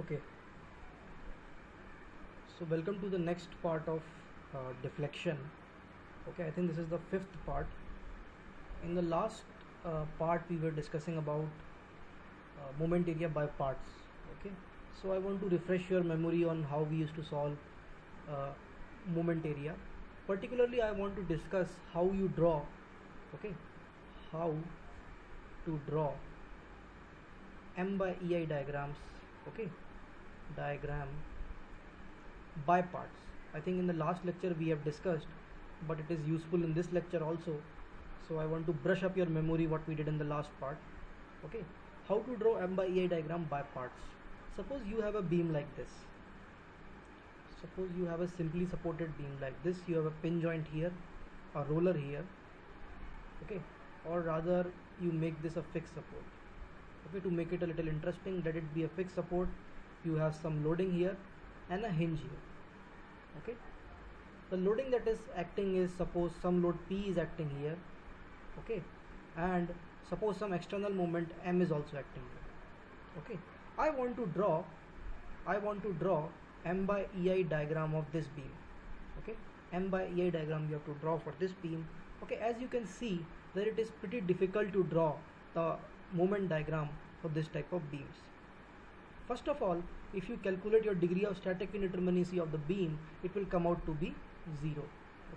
Okay, so welcome to the next part of deflection. Okay, I think this is the fifth part. In the last part we were discussing about moment area by parts. Okay, so I want to refresh your memory on how we used to solve uh, moment area. Particularly I want to discuss how you draw, okay, how to draw M by EI diagrams, okay, diagram by parts. I think in the last lecture we have discussed, but it is useful in this lecture also. So I want to brush up your memory what we did in the last part. Okay, how to draw M by EI diagram by parts. Suppose you have a beam like this. Suppose you have a simply supported beam like this. You have a pin joint here, a roller here. Okay, or rather you make this a fixed support. Okay, to make it a little interesting, let it be a fixed support. You have some loading here and a hinge here. Okay, the loading that is acting is, suppose some load P is acting here, okay, and suppose some external moment M is also acting here. Okay, I want to draw M by EI diagram of this beam. Okay, M by EI diagram you have to draw for this beam. Okay, as you can see that it is pretty difficult to draw the moment diagram for this type of beams. First of all, if you calculate your degree of static indeterminacy of the beam, it will come out to be 0.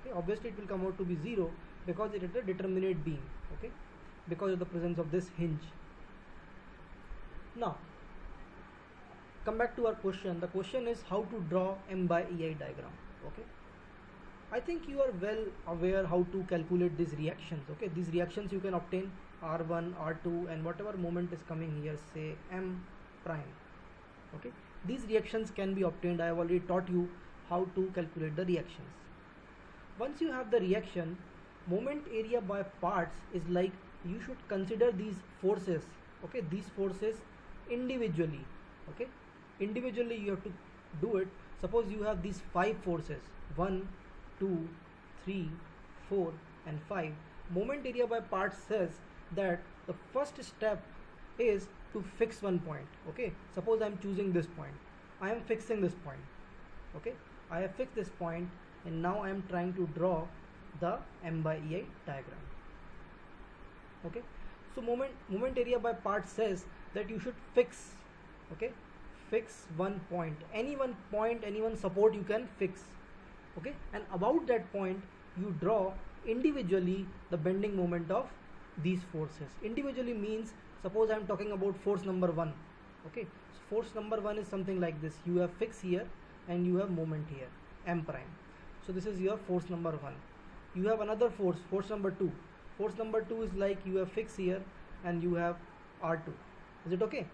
Okay, obviously it will come out to be 0 because it is a determinate beam. Okay, because of the presence of this hinge. Now come back to our question. The question is how to draw M by EI diagram. Okay, I think you are well aware how to calculate these reactions. Okay, these reactions you can obtain R1, R2 and whatever moment is coming here, say M prime. Okay, these reactions can be obtained. I have already taught you how to calculate the reactions. Once you have the reaction, moment area by parts is like you should consider these forces. Okay, these forces individually. Okay, individually you have to do it. Suppose you have these 5 forces, 1, 2, 3, 4 and 5. Moment area by parts says that the first step is to fix one point. Okay, suppose I am choosing this point, I am fixing this point. Okay, I have fixed this point and now I am trying to draw the M by EI diagram. Okay, so moment area by parts says that you should fix, okay, fix one point, any one support you can fix. Okay, and about that point you draw individually the bending moment of these forces. Individually means, suppose I am talking about force number 1. Okay, so force number 1 is something like this. You have fix here and you have moment here, M prime. So this is your force number 1. You have another force, force number 2. Force number 2 is like you have fix here and you have R2. Is it okay?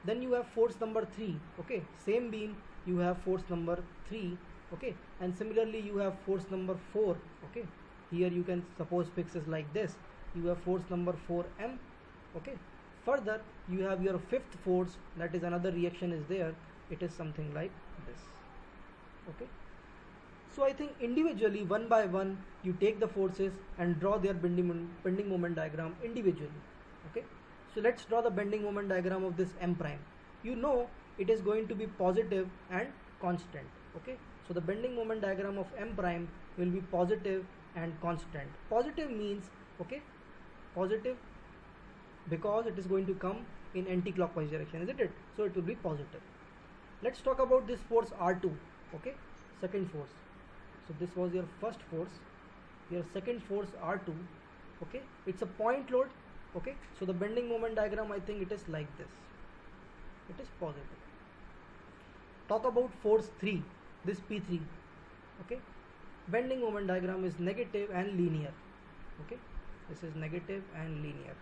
Then you have force number 3. Okay, same beam, you have force number 3. Okay, and similarly you have force number 4. Okay, here you can suppose fix is like this. You have force number 4M. Okay, further you have your fifth force, that is another reaction is there. It is something like this. Okay, so I think individually one by one you take the forces and draw their bending moment diagram individually. Okay, so let's draw the bending moment diagram of this M prime. You know it is going to be positive and constant. Okay, so the bending moment diagram of M prime will be positive and constant. Positive means, okay, positive because it is going to come in anti-clockwise direction, isn't it? So it will be positive. Let's talk about this force R2. Okay, second force. So this was your first force. Your second force R2. Okay, it's a point load. Okay, so the bending moment diagram, I think it is like this. It is positive. Talk about force 3, this P3. Okay, bending moment diagram is negative and linear. Okay, this is negative and linear.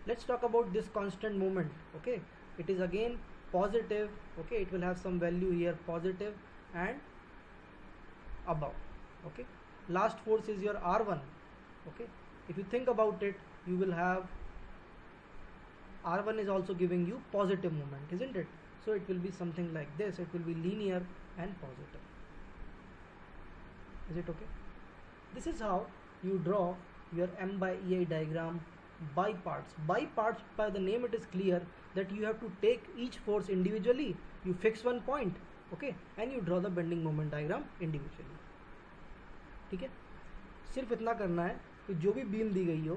Let's talk about this constant moment. Okay, it is again positive. Okay, it will have some value here, positive and above. Okay, last force is your R1. Okay, if you think about it, you will have R1 is also giving you positive moment, isn't it? So it will be something like this. It will be linear and positive. Is it okay? This is how you draw your M by EI diagram by parts. By parts, by the name it is clear that you have to take each force individually, you fix one point, okay, and you draw the bending moment diagram individually. ठीक है, सिर्फ इतना करना है कि जो भी beam दी गई हो,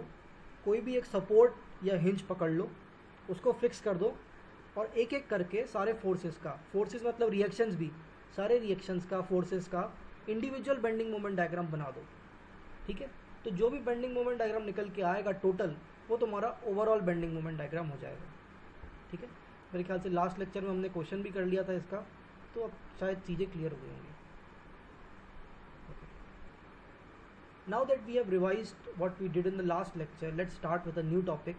कोई भी एक सपोर्ट या हिंज पकड़ लो, उसको फिक्स कर दो और एक एक करके सारे फोर्सेस का, फोर्सेस मतलब रिएक्शंस भी, सारे रिएक्शंस का, फोर्सेस का इंडिविजुअल बेंडिंग मोमेंट डायग्राम बना दो. ठीक है, तो जो भी बेंडिंग मोमेंट डायग्राम निकल के आएगा टोटल, वो तुम्हारा ओवरऑल बेंडिंग मोमेंट डायग्राम हो जाएगा. ठीक है, मेरे ख्याल से लास्ट लेक्चर में हमने क्वेश्चन भी कर लिया था इसका, तो अब शायद चीज़ें क्लियर हो गई होंगी. Now that we have revised what we did in the last lecture, let's start with a new topic.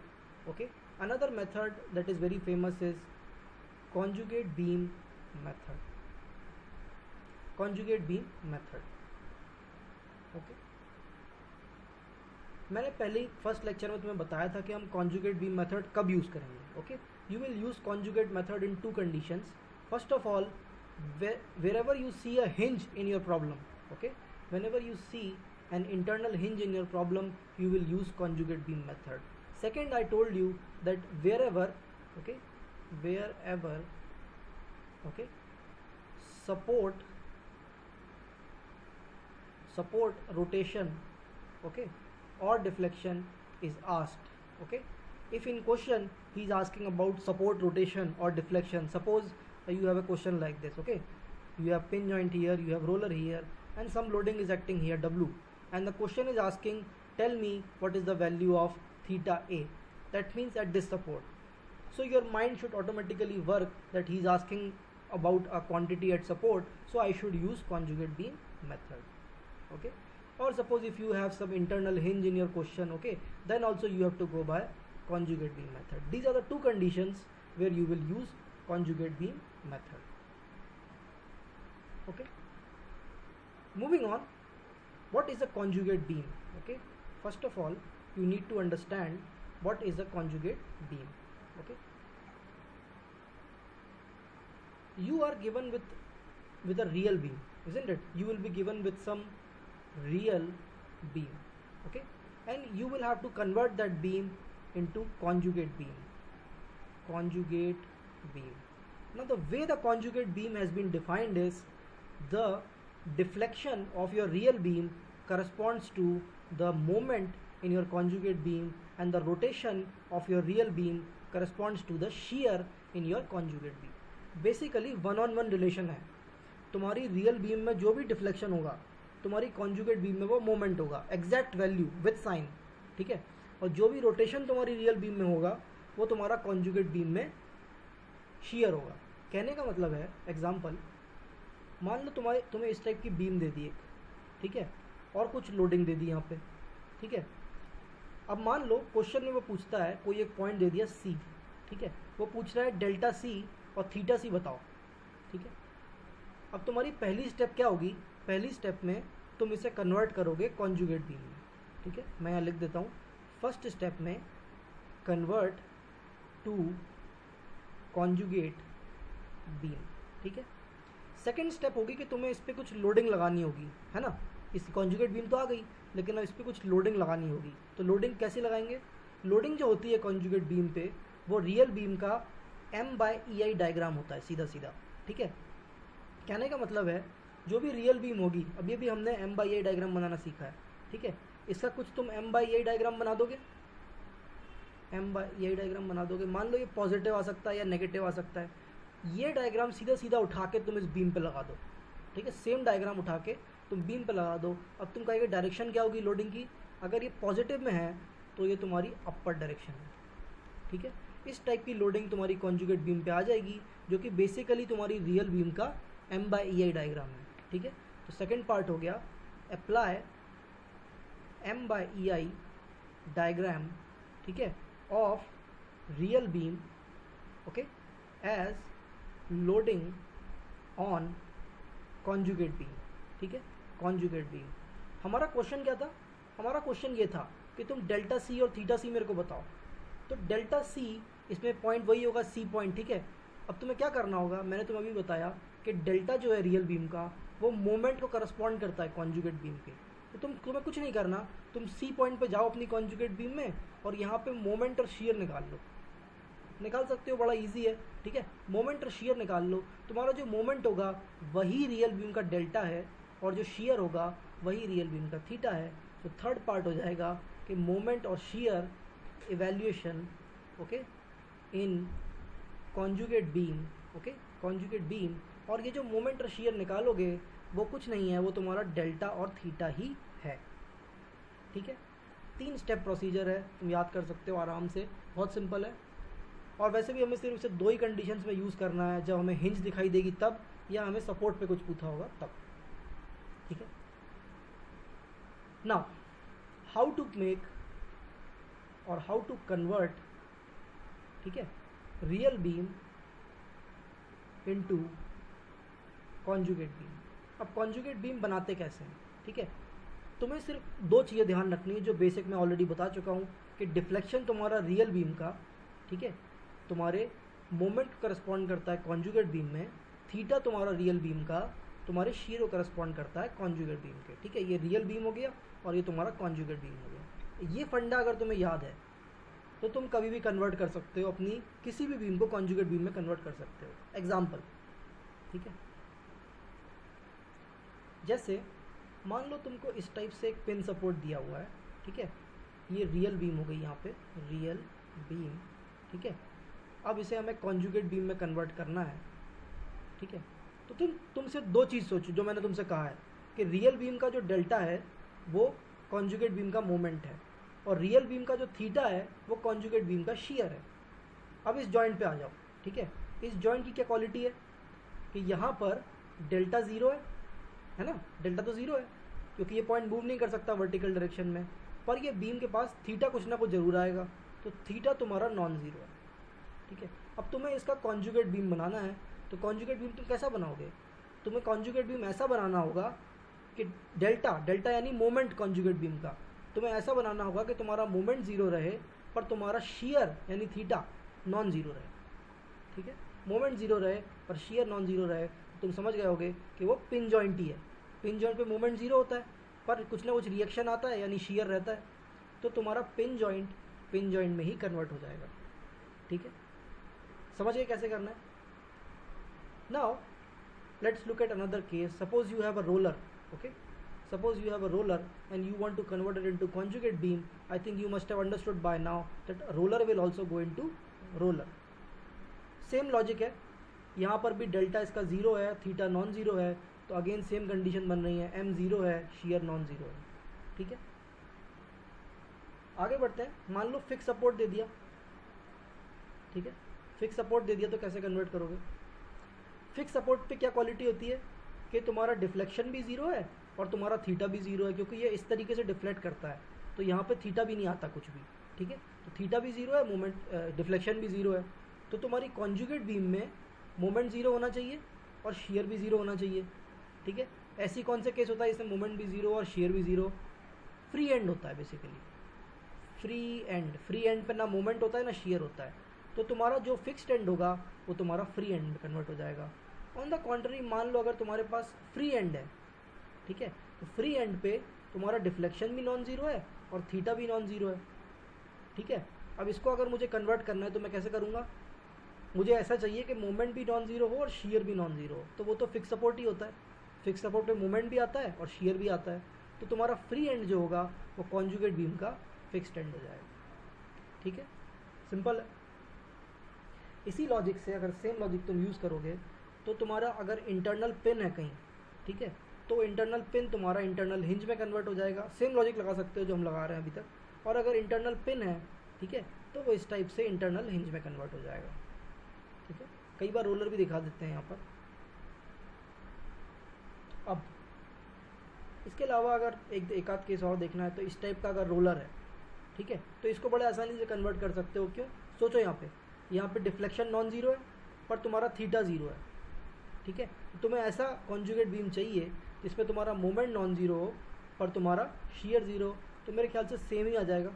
Okay, another method that is very famous is conjugate beam method. Conjugate beam method. Okay, मैंने पहले ही first lecture में तुम्हें बताया था कि हम conjugate beam method कब use करेंगे. Okay, you will use conjugate method in two conditions. First of all, wherever you see a hinge in your problem, okay, whenever you see an internal hinge in your problem, you will use conjugate beam method. Second, I told you that wherever support rotation, okay, or deflection is asked. Okay, if in question he is asking about support rotation or deflection, suppose you have a question like this. Okay, you have pin joint here, you have roller here, and some loading is acting here, W, and the question is asking, tell me what is the value of theta A. That means at this support. So your mind should automatically work that he is asking about a quantity at support, so I should use conjugate beam method. Okay, or suppose if you have some internal hinge in your question, okay, then also you have to go by conjugate beam method. These are the two conditions where you will use conjugate beam method. Okay, moving on. What is a conjugate beam? Okay, first of all you need to understand what is a conjugate beam. Okay, you are given with a real beam, isn't it? You will be given with some real beam, okay, and you will have to convert that beam into conjugate beam. Conjugate beam. Now the way the conjugate beam has been defined is the deflection of your real beam corresponds to the moment in your conjugate beam, and the rotation of your real beam corresponds to the shear in your conjugate beam. Basically one on one relation है. तुम्हारी real beam में जो भी deflection होगा, तुम्हारी conjugate beam में वो moment होगा, एग्जैक्ट वैल्यू विद साइन. ठीक है, और जो भी रोटेशन तुम्हारी रियल बीम में होगा वो तुम्हारा कॉन्जुगेट बीम में शेयर होगा. कहने का मतलब है, एग्जांपल मान लो तुम्हें इस टाइप की बीम दे दी एक, ठीक है, और कुछ लोडिंग दे दी यहाँ पे. ठीक है, अब मान लो क्वेश्चन में वो पूछता है, कोई एक पॉइंट दे दिया C. ठीक है, वो पूछ रहा है डेल्टा C और थीटा C बताओ. ठीक है, अब तुम्हारी पहली स्टेप क्या होगी? पहली स्टेप में तुम इसे कन्वर्ट करोगे कॉन्जुगेट बीम में. ठीक है, मैं यहाँ लिख देता हूँ. फर्स्ट स्टेप में कन्वर्ट टू कॉन्जुगेट बीम. ठीक है, सेकेंड स्टेप होगी कि तुम्हें इस पर कुछ लोडिंग लगानी होगी, है ना. इस कॉन्जुगेट बीम तो आ गई, लेकिन अब इस पर कुछ लोडिंग लगानी होगी. तो लोडिंग कैसे लगाएंगे? लोडिंग जो होती है कॉन्जुगेट बीम पे, वो रियल बीम का M/EI डायग्राम होता है, सीधा सीधा. ठीक है, कहने का मतलब है जो भी रियल बीम होगी, अभी भी हमने M/EI डायग्राम बनाना सीखा है. ठीक है, इसका कुछ तुम M/EI डायग्राम बना दोगे. M/EI डायग्राम बना दोगे. मान लो ये पॉजिटिव आ सकता है या नेगेटिव आ सकता है. ये डायग्राम सीधा सीधा उठा के तुम इस बीम पे लगा दो. ठीक है, सेम डायग्राम उठा के तुम बीम पे लगा दो. अब तुम कहोगे डायरेक्शन क्या होगी लोडिंग की? अगर ये पॉजिटिव में है तो ये तुम्हारी अपर डायरेक्शन है. ठीक है, इस टाइप की लोडिंग तुम्हारी कॉन्जुगेट बीम पे आ जाएगी, जो कि बेसिकली तुम्हारी रियल बीम का M/EI डायग्राम है. ठीक है, तो सेकंड पार्ट हो गया अप्लाई M/EI डायग्राम. ठीक है, of real beam, okay, as loading on conjugate beam. ठीक है, कॉन्जुगेट बीम. हमारा क्वेश्चन क्या था? हमारा क्वेश्चन ये था कि तुम डेल्टा C और थीटा C मेरे को बताओ. तो डेल्टा C इसमें पॉइंट वही होगा, C पॉइंट. ठीक है, अब तुम्हें क्या करना होगा? मैंने तुम्हें अभी बताया कि डेल्टा जो है रियल बीम का, वो मोमेंट को करस्पॉन्ड करता है कॉन्जुगेट बीम के. तो तुम्हें कुछ नहीं करना, तुम सी पॉइंट पे जाओ अपनी कॉन्जुगेट बीम में और यहाँ पे मोमेंट और शियर निकाल लो, निकाल सकते हो, बड़ा इजी है, ठीक है। मोमेंट और शियर निकाल लो, तुम्हारा जो मोमेंट होगा वही रियल बीम का डेल्टा है और जो शियर होगा वही रियल बीम का थीटा है। तो थर्ड पार्ट हो जाएगा कि मोमेंट और shear evaluation, okay, in conjugate beam, okay, conjugate beam. और ये जो मोमेंट और शियर निकालोगे वो कुछ नहीं है, वो तुम्हारा डेल्टा और थीटा ही है, ठीक है। 3 स्टेप प्रोसीजर है, तुम याद कर सकते हो आराम से, बहुत सिंपल है। और वैसे भी हमें सिर्फ इसे 2 ही कंडीशंस में यूज़ करना है, जब हमें हिंज दिखाई देगी तब, या हमें सपोर्ट पे कुछ पूछा होगा तब, ठीक है। नाउ हाउ टू मेक और हाउ टू कन्वर्ट, ठीक है, real beam into conjugate beam. अब कॉन्जुगेट बीम बनाते कैसे हैं, ठीक है। तुम्हें सिर्फ 2 चीज़ें ध्यान रखनी है जो बेसिक मैं ऑलरेडी बता चुका हूँ, कि डिफ्लेक्शन तुम्हारा रियल बीम का, ठीक है, तुम्हारे मोमेंट करस्पॉन्ड करता है कॉन्जुगेट बीम में, थीटा तुम्हारा रियल बीम का तुम्हारे शीयर को करस्पॉन्ड करता है कॉन्जुगेट बीम के, ठीक है। ये रियल बीम हो गया और ये तुम्हारा कॉन्जुगेट बीम हो गया। ये फंडा अगर तुम्हें याद है तो तुम कभी भी कन्वर्ट कर सकते हो, अपनी किसी भी बीम को कॉन्जुगेट बीम में कन्वर्ट कर सकते हो। एग्जाम्पल, ठीक है, जैसे मान लो तुमको इस टाइप से एक पिन सपोर्ट दिया हुआ है, ठीक है, ये रियल बीम हो गई, यहाँ पे रियल बीम, ठीक है। अब इसे हमें कॉन्जुगेट बीम में कन्वर्ट करना है, ठीक है। तो तुम सिर्फ 2 चीज़ सोचो, जो मैंने तुमसे कहा है कि रियल बीम का जो डेल्टा है वो कॉन्जुगेट बीम का मोमेंट है और रियल बीम का जो थीटा है वो कॉन्जुगेट बीम का शियर है। अब इस जॉइंट पे आ जाओ, ठीक है। इस जॉइंट की क्या क्वालिटी है कि यहाँ पर डेल्टा 0 है ना, डेल्टा तो 0 है क्योंकि ये पॉइंट मूव नहीं कर सकता वर्टिकल डायरेक्शन में, पर ये बीम के पास थीटा कुछ ना कुछ जरूर आएगा, तो थीटा तुम्हारा नॉन ज़ीरो है, ठीक है। अब तुम्हें इसका कॉन्जुगेट बीम बनाना है, तो कॉन्जुगेट बीम तुम कैसा बनाओगे, तुम्हें कॉन्जुगेट बीम ऐसा बनाना होगा कि डेल्टा यानी मोमेंट कॉन्जुगेट बीम का, तुम्हें ऐसा बनाना होगा कि तुम्हारा मोमेंट 0 रहे पर तुम्हारा शियर यानी थीटा नॉन ज़ीरो रहे, ठीक है। मोमेंट 0 रहे पर शियर नॉन ज़ीरो रहे, तुम समझ गए होगे कि वो पिन जॉइंट ही है। पिन जॉइंट पे मोमेंट 0 होता है पर कुछ ना कुछ रिएक्शन आता है यानी शियर रहता है, तो तुम्हारा पिन जॉइंट में ही कन्वर्ट हो जाएगा, ठीक है। समझ गए कैसे करना है। Now let's look at another case. Suppose you have a roller, okay, suppose you have a roller and you want to convert it into conjugate beam. I think you must have understood by now that a roller will also go into roller. Same logic है, यहाँ पर भी delta इसका 0 है, theta non zero है, तो again same condition बन रही है, m 0 है, शियर नॉन ज़ीरो है, ठीक है। आगे बढ़ते हैं। मान लो फिक्स सपोर्ट दे दिया, ठीक है, फिक्स सपोर्ट दे दिया तो कैसे कन्वर्ट करोगे। फिक्स सपोर्ट पे क्या क्वालिटी होती है कि तुम्हारा डिफ्लेक्शन भी 0 है और तुम्हारा थीटा भी 0 है, क्योंकि ये इस तरीके से डिफ्लेक्ट करता है, तो यहाँ पे थीटा भी नहीं आता कुछ भी, ठीक है। तो थीटा भी 0 है, मोमेंट डिफ्लेक्शन भी 0 है, तो तुम्हारी कॉन्जुगेट बीम में मोमेंट 0 होना चाहिए और शियर भी 0 होना चाहिए, ठीक है। ऐसी कौन से केस होता है इसमें मोमेंट भी 0 और शियर भी 0, फ्री एंड होता है बेसिकली, फ्री एंड पे ना मोमेंट होता है ना शियर होता है, तो तुम्हारा जो फिक्स्ड एंड होगा वो तुम्हारा फ्री एंड में कन्वर्ट हो जाएगा। ऑन द कॉन्ट्री, मान लो अगर तुम्हारे पास फ्री एंड है, ठीक है, तो फ्री एंड पे तुम्हारा डिफ्लेक्शन भी नॉन ज़ीरो है और थीटा भी नॉन ज़ीरो है, ठीक है। अब इसको अगर मुझे कन्वर्ट करना है तो मैं कैसे करूँगा, मुझे ऐसा चाहिए कि मोमेंट भी नॉन ज़ीरो हो और शियर भी नॉन ज़ीरो हो, तो वो तो फिक्स सपोर्ट ही होता है, फिक्स सपोर्ट पे मोमेंट भी आता है और शियर भी आता है, तो तुम्हारा फ्री एंड जो होगा वो कॉन्जुगेट बीम का फिक्स्ड एंड हो जाएगा, ठीक है। सिंपल है। इसी लॉजिक से अगर सेम लॉजिक तुम यूज़ करोगे तो तुम्हारा अगर इंटरनल पिन है कहीं, ठीक है, तो इंटरनल पिन तुम्हारा इंटरनल हिंज में कन्वर्ट हो जाएगा। सेम लॉजिक लगा सकते हो जो हम लगा रहे हैं अभी तक। और अगर इंटरनल पिन है, ठीक है, तो वो इस टाइप से इंटरनल हिंज में कन्वर्ट हो जाएगा, ठीक है। कई बार रोलर भी दिखा देते हैं यहाँ पर। अब इसके अलावा अगर एक आध केस और देखना है तो इस टाइप का अगर रोलर है, ठीक है, तो इसको बड़े आसानी से कन्वर्ट कर सकते हो। क्यों, सोचो, यहाँ पे डिफ्लेक्शन नॉन ज़ीरो है पर तुम्हारा थीटा 0 है, ठीक है। तुम्हें ऐसा कॉन्जुगेट बीम चाहिए जिसमें तुम्हारा मोमेंट नॉन ज़ीरो हो पर तुम्हारा शियर 0, तो मेरे ख्याल से सेम ही आ जाएगा,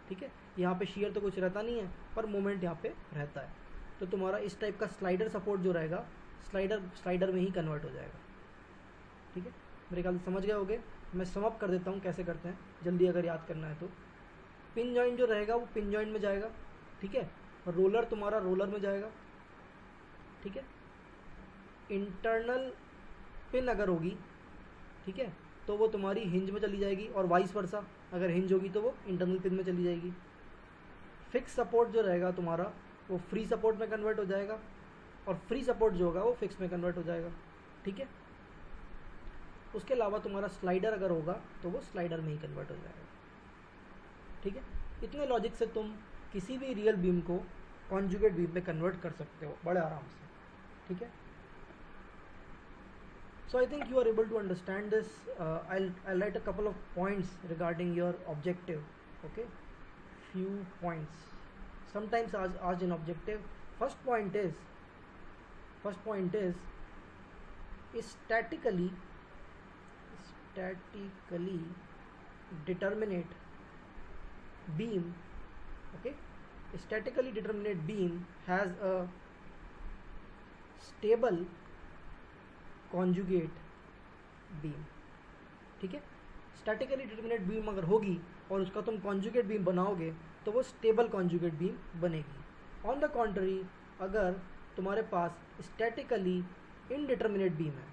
ठीक है। यहाँ पे शियर तो कुछ रहता नहीं है पर मोमेंट यहाँ पे रहता है, तो तुम्हारा इस टाइप का स्लाइडर सपोर्ट जो रहेगा स्लाइडर में ही कन्वर्ट हो जाएगा, ठीक है। मेरे ख्याल से समझ गए होगे। मैं सम अप कर देता हूँ कैसे करते हैं, जल्दी अगर याद करना है तो। पिन जॉइंट जो रहेगा वो पिन जॉइंट में जाएगा, ठीक है, और रोलर तुम्हारा रोलर में जाएगा, ठीक है। इंटरनल पिन अगर होगी, ठीक है, तो वो तुम्हारी हिंज में चली जाएगी, और वाइस वर्सा अगर हिंज होगी तो वो इंटरनल पिन में चली जाएगी। फिक्स सपोर्ट जो रहेगा तुम्हारा वो फ्री सपोर्ट में कन्वर्ट हो जाएगा, और फ्री सपोर्ट जो होगा वो फिक्स में कन्वर्ट हो जाएगा, ठीक है। उसके अलावा तुम्हारा स्लाइडर अगर होगा तो वो स्लाइडर में ही कन्वर्ट हो जाएगा, ठीक है। इतने लॉजिक से तुम किसी भी रियल बीम को कॉन्जुगेट बीम में कन्वर्ट कर सकते हो बड़े आराम से, ठीक है। So I think you are able to understand this. I'll write a couple of points regarding your objective. Okay, few points. Sometimes asked in objective. First point is statically determinate beam. Okay, statically determinate beam has a stable conjugate beam, ठीक है। Statically determinate beam अगर होगी और उसका तुम conjugate beam बनाओगे तो वो स्टेबल कॉन्जुगेट बीम बनेगी। ऑन द कॉन्ट्ररी, अगर तुम्हारे पास स्टैटिकली इनडिटरमिनेट बीम है,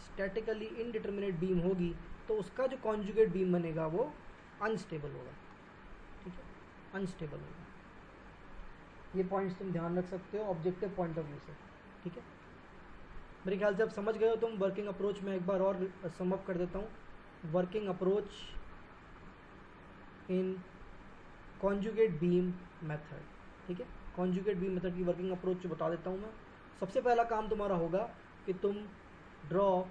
स्टैटिकली इनडिटरमिनेट बीम होगी तो उसका जो कॉन्जुगेट बीम बनेगा वो अनस्टेबल होगा, ठीक है, अनस्टेबल होगा। ये पॉइंट्स तुम ध्यान रख सकते हो ऑब्जेक्टिव पॉइंट ऑफ व्यू से, ठीक है। मेरे ख्याल से अब समझ गए हो तुम वर्किंग अप्रोच में। एक बार और सम अप कर देता हूँ। Working approach in conjugate beam method, ठीक है। कॉन्जुगेट बीम मेथड की वर्किंग अप्रोच बता देता हूँ मैं। सबसे पहला काम तुम्हारा होगा कि तुम ड्रॉ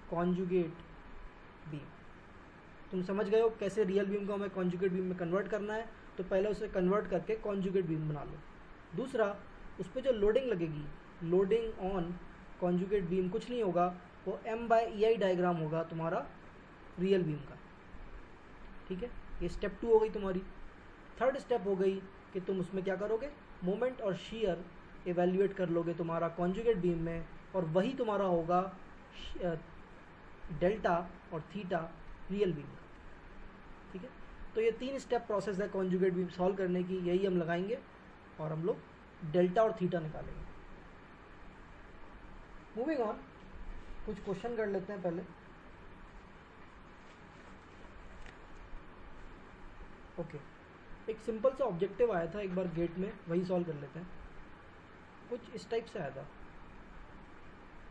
कॉन्जुगेट बीम। तुम समझ गए हो कैसे रियल बीम को हमें कॉन्जुगेट बीम में कन्वर्ट करना है, तो पहले उसे कन्वर्ट करके कॉन्जुगेट बीम बना लो। दूसरा, उस पर जो लोडिंग लगेगी, लोडिंग ऑन कॉन्जुगेट बीम कुछ नहीं होगा, वो M/EI डायग्राम होगा तुम्हारा रियल बीम का, ठीक है। ये स्टेप 2 हो गई तुम्हारी। थर्ड स्टेप हो गई कि तुम उसमें क्या करोगे, मोमेंट और शियर एवेल्युएट कर लोगे तुम्हारा कॉन्जुगेट बीम में, और वही तुम्हारा होगा डेल्टा और थीटा रियल बीम का, ठीक है। तो ये 3 स्टेप प्रोसेस है कॉन्जुगेट बीम सॉल्व करने की, यही हम लगाएंगे और हम लोग डेल्टा और थीटा निकालेंगे। मूविंग ऑन, कुछ क्वेश्चन कर लेते हैं पहले। ओके, एक सिंपल सा ऑब्जेक्टिव आया था एक बार गेट में, वही सॉल्व कर लेते हैं। कुछ इस टाइप से आया था।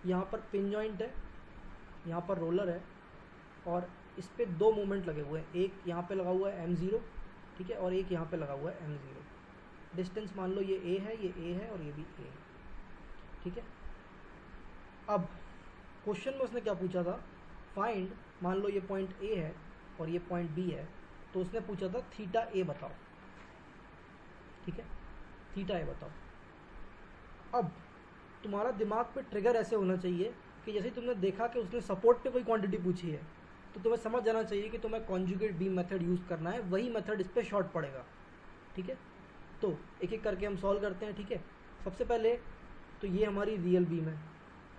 यहाँ पर पिन जॉइंट है, यहाँ पर रोलर है, और इस पे 2 मोमेंट लगे हुए हैं। एक यहाँ पे लगा हुआ है M0, ठीक है, और एक यहाँ पे लगा हुआ है M0। डिस्टेंस मान लो ये A है, ये A है और ये भी A है, ठीक है। अब क्वेश्चन में उसने क्या पूछा था, फाइंड, मान लो ये पॉइंट A है और ये पॉइंट B है, तो उसने पूछा था थीटा A बताओ, ठीक है, थीटा A बताओ। अब तुम्हारा दिमाग पे ट्रिगर ऐसे होना चाहिए कि जैसे तुमने देखा कि उसने सपोर्ट पे कोई क्वांटिटी पूछी है, तो तुम्हें समझ जाना चाहिए कि तुम्हें कॉन्जुगेट बीम मेथड यूज़ करना है, वही मेथड इस पर शॉर्ट पड़ेगा, ठीक है। तो एक एक करके हम सॉल्व करते हैं, ठीक है। सबसे पहले तो ये हमारी रियल बीम है,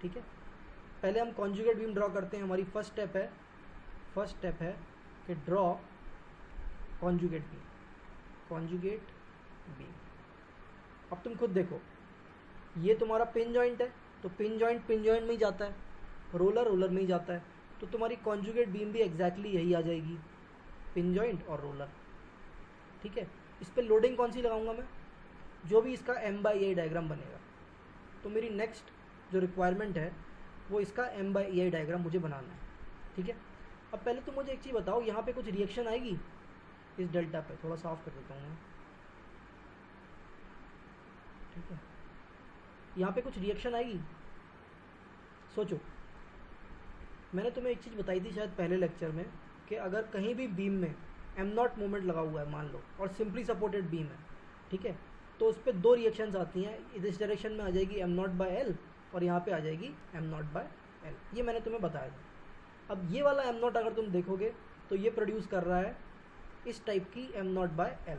ठीक है। पहले हम कॉन्जुगेट बीम ड्रॉ करते हैं। हमारी फर्स्ट स्टेप है कि ड्रॉ कॉन्जुगेट बीम। अब तुम खुद देखो, ये तुम्हारा पिन जॉइंट है, तो पिन जॉइंट में ही जाता है, रोलर में ही जाता है, तो तुम्हारी कॉन्जुगेट बीम भी एग्जैक्टली यही आ जाएगी, पिन जॉइंट और रोलर, ठीक है। इस पर लोडिंग कौन सी लगाऊंगा मैं, जो भी इसका M/EI डायग्राम बनेगा। तो मेरी नेक्स्ट जो रिक्वायरमेंट है वो इसका M/EI डायग्राम मुझे बनाना है, ठीक है। अब पहले तो मुझे एक चीज़ बताओ, यहाँ पे कुछ रिएक्शन आएगी इस डेल्टा पे, थोड़ा साफ कर देता हूँ मैं, ठीक है। यहाँ पे कुछ रिएक्शन आएगी, सोचो। मैंने तुम्हें एक चीज़ बताई थी शायद पहले लेक्चर में कि अगर कहीं भी बीम में M0 मोमेंट लगा हुआ है मान लो, और सिंपली सपोर्टेड बीम है, ठीक है, तो उस पर 2 रिएक्शंस आती हैं। इस डायरेक्शन में आ जाएगी M0/L और यहाँ पे आ जाएगी M0/L, ये मैंने तुम्हें बताया था। अब ये वाला M0 अगर तुम देखोगे तो ये प्रोड्यूस कर रहा है इस टाइप की M0/L,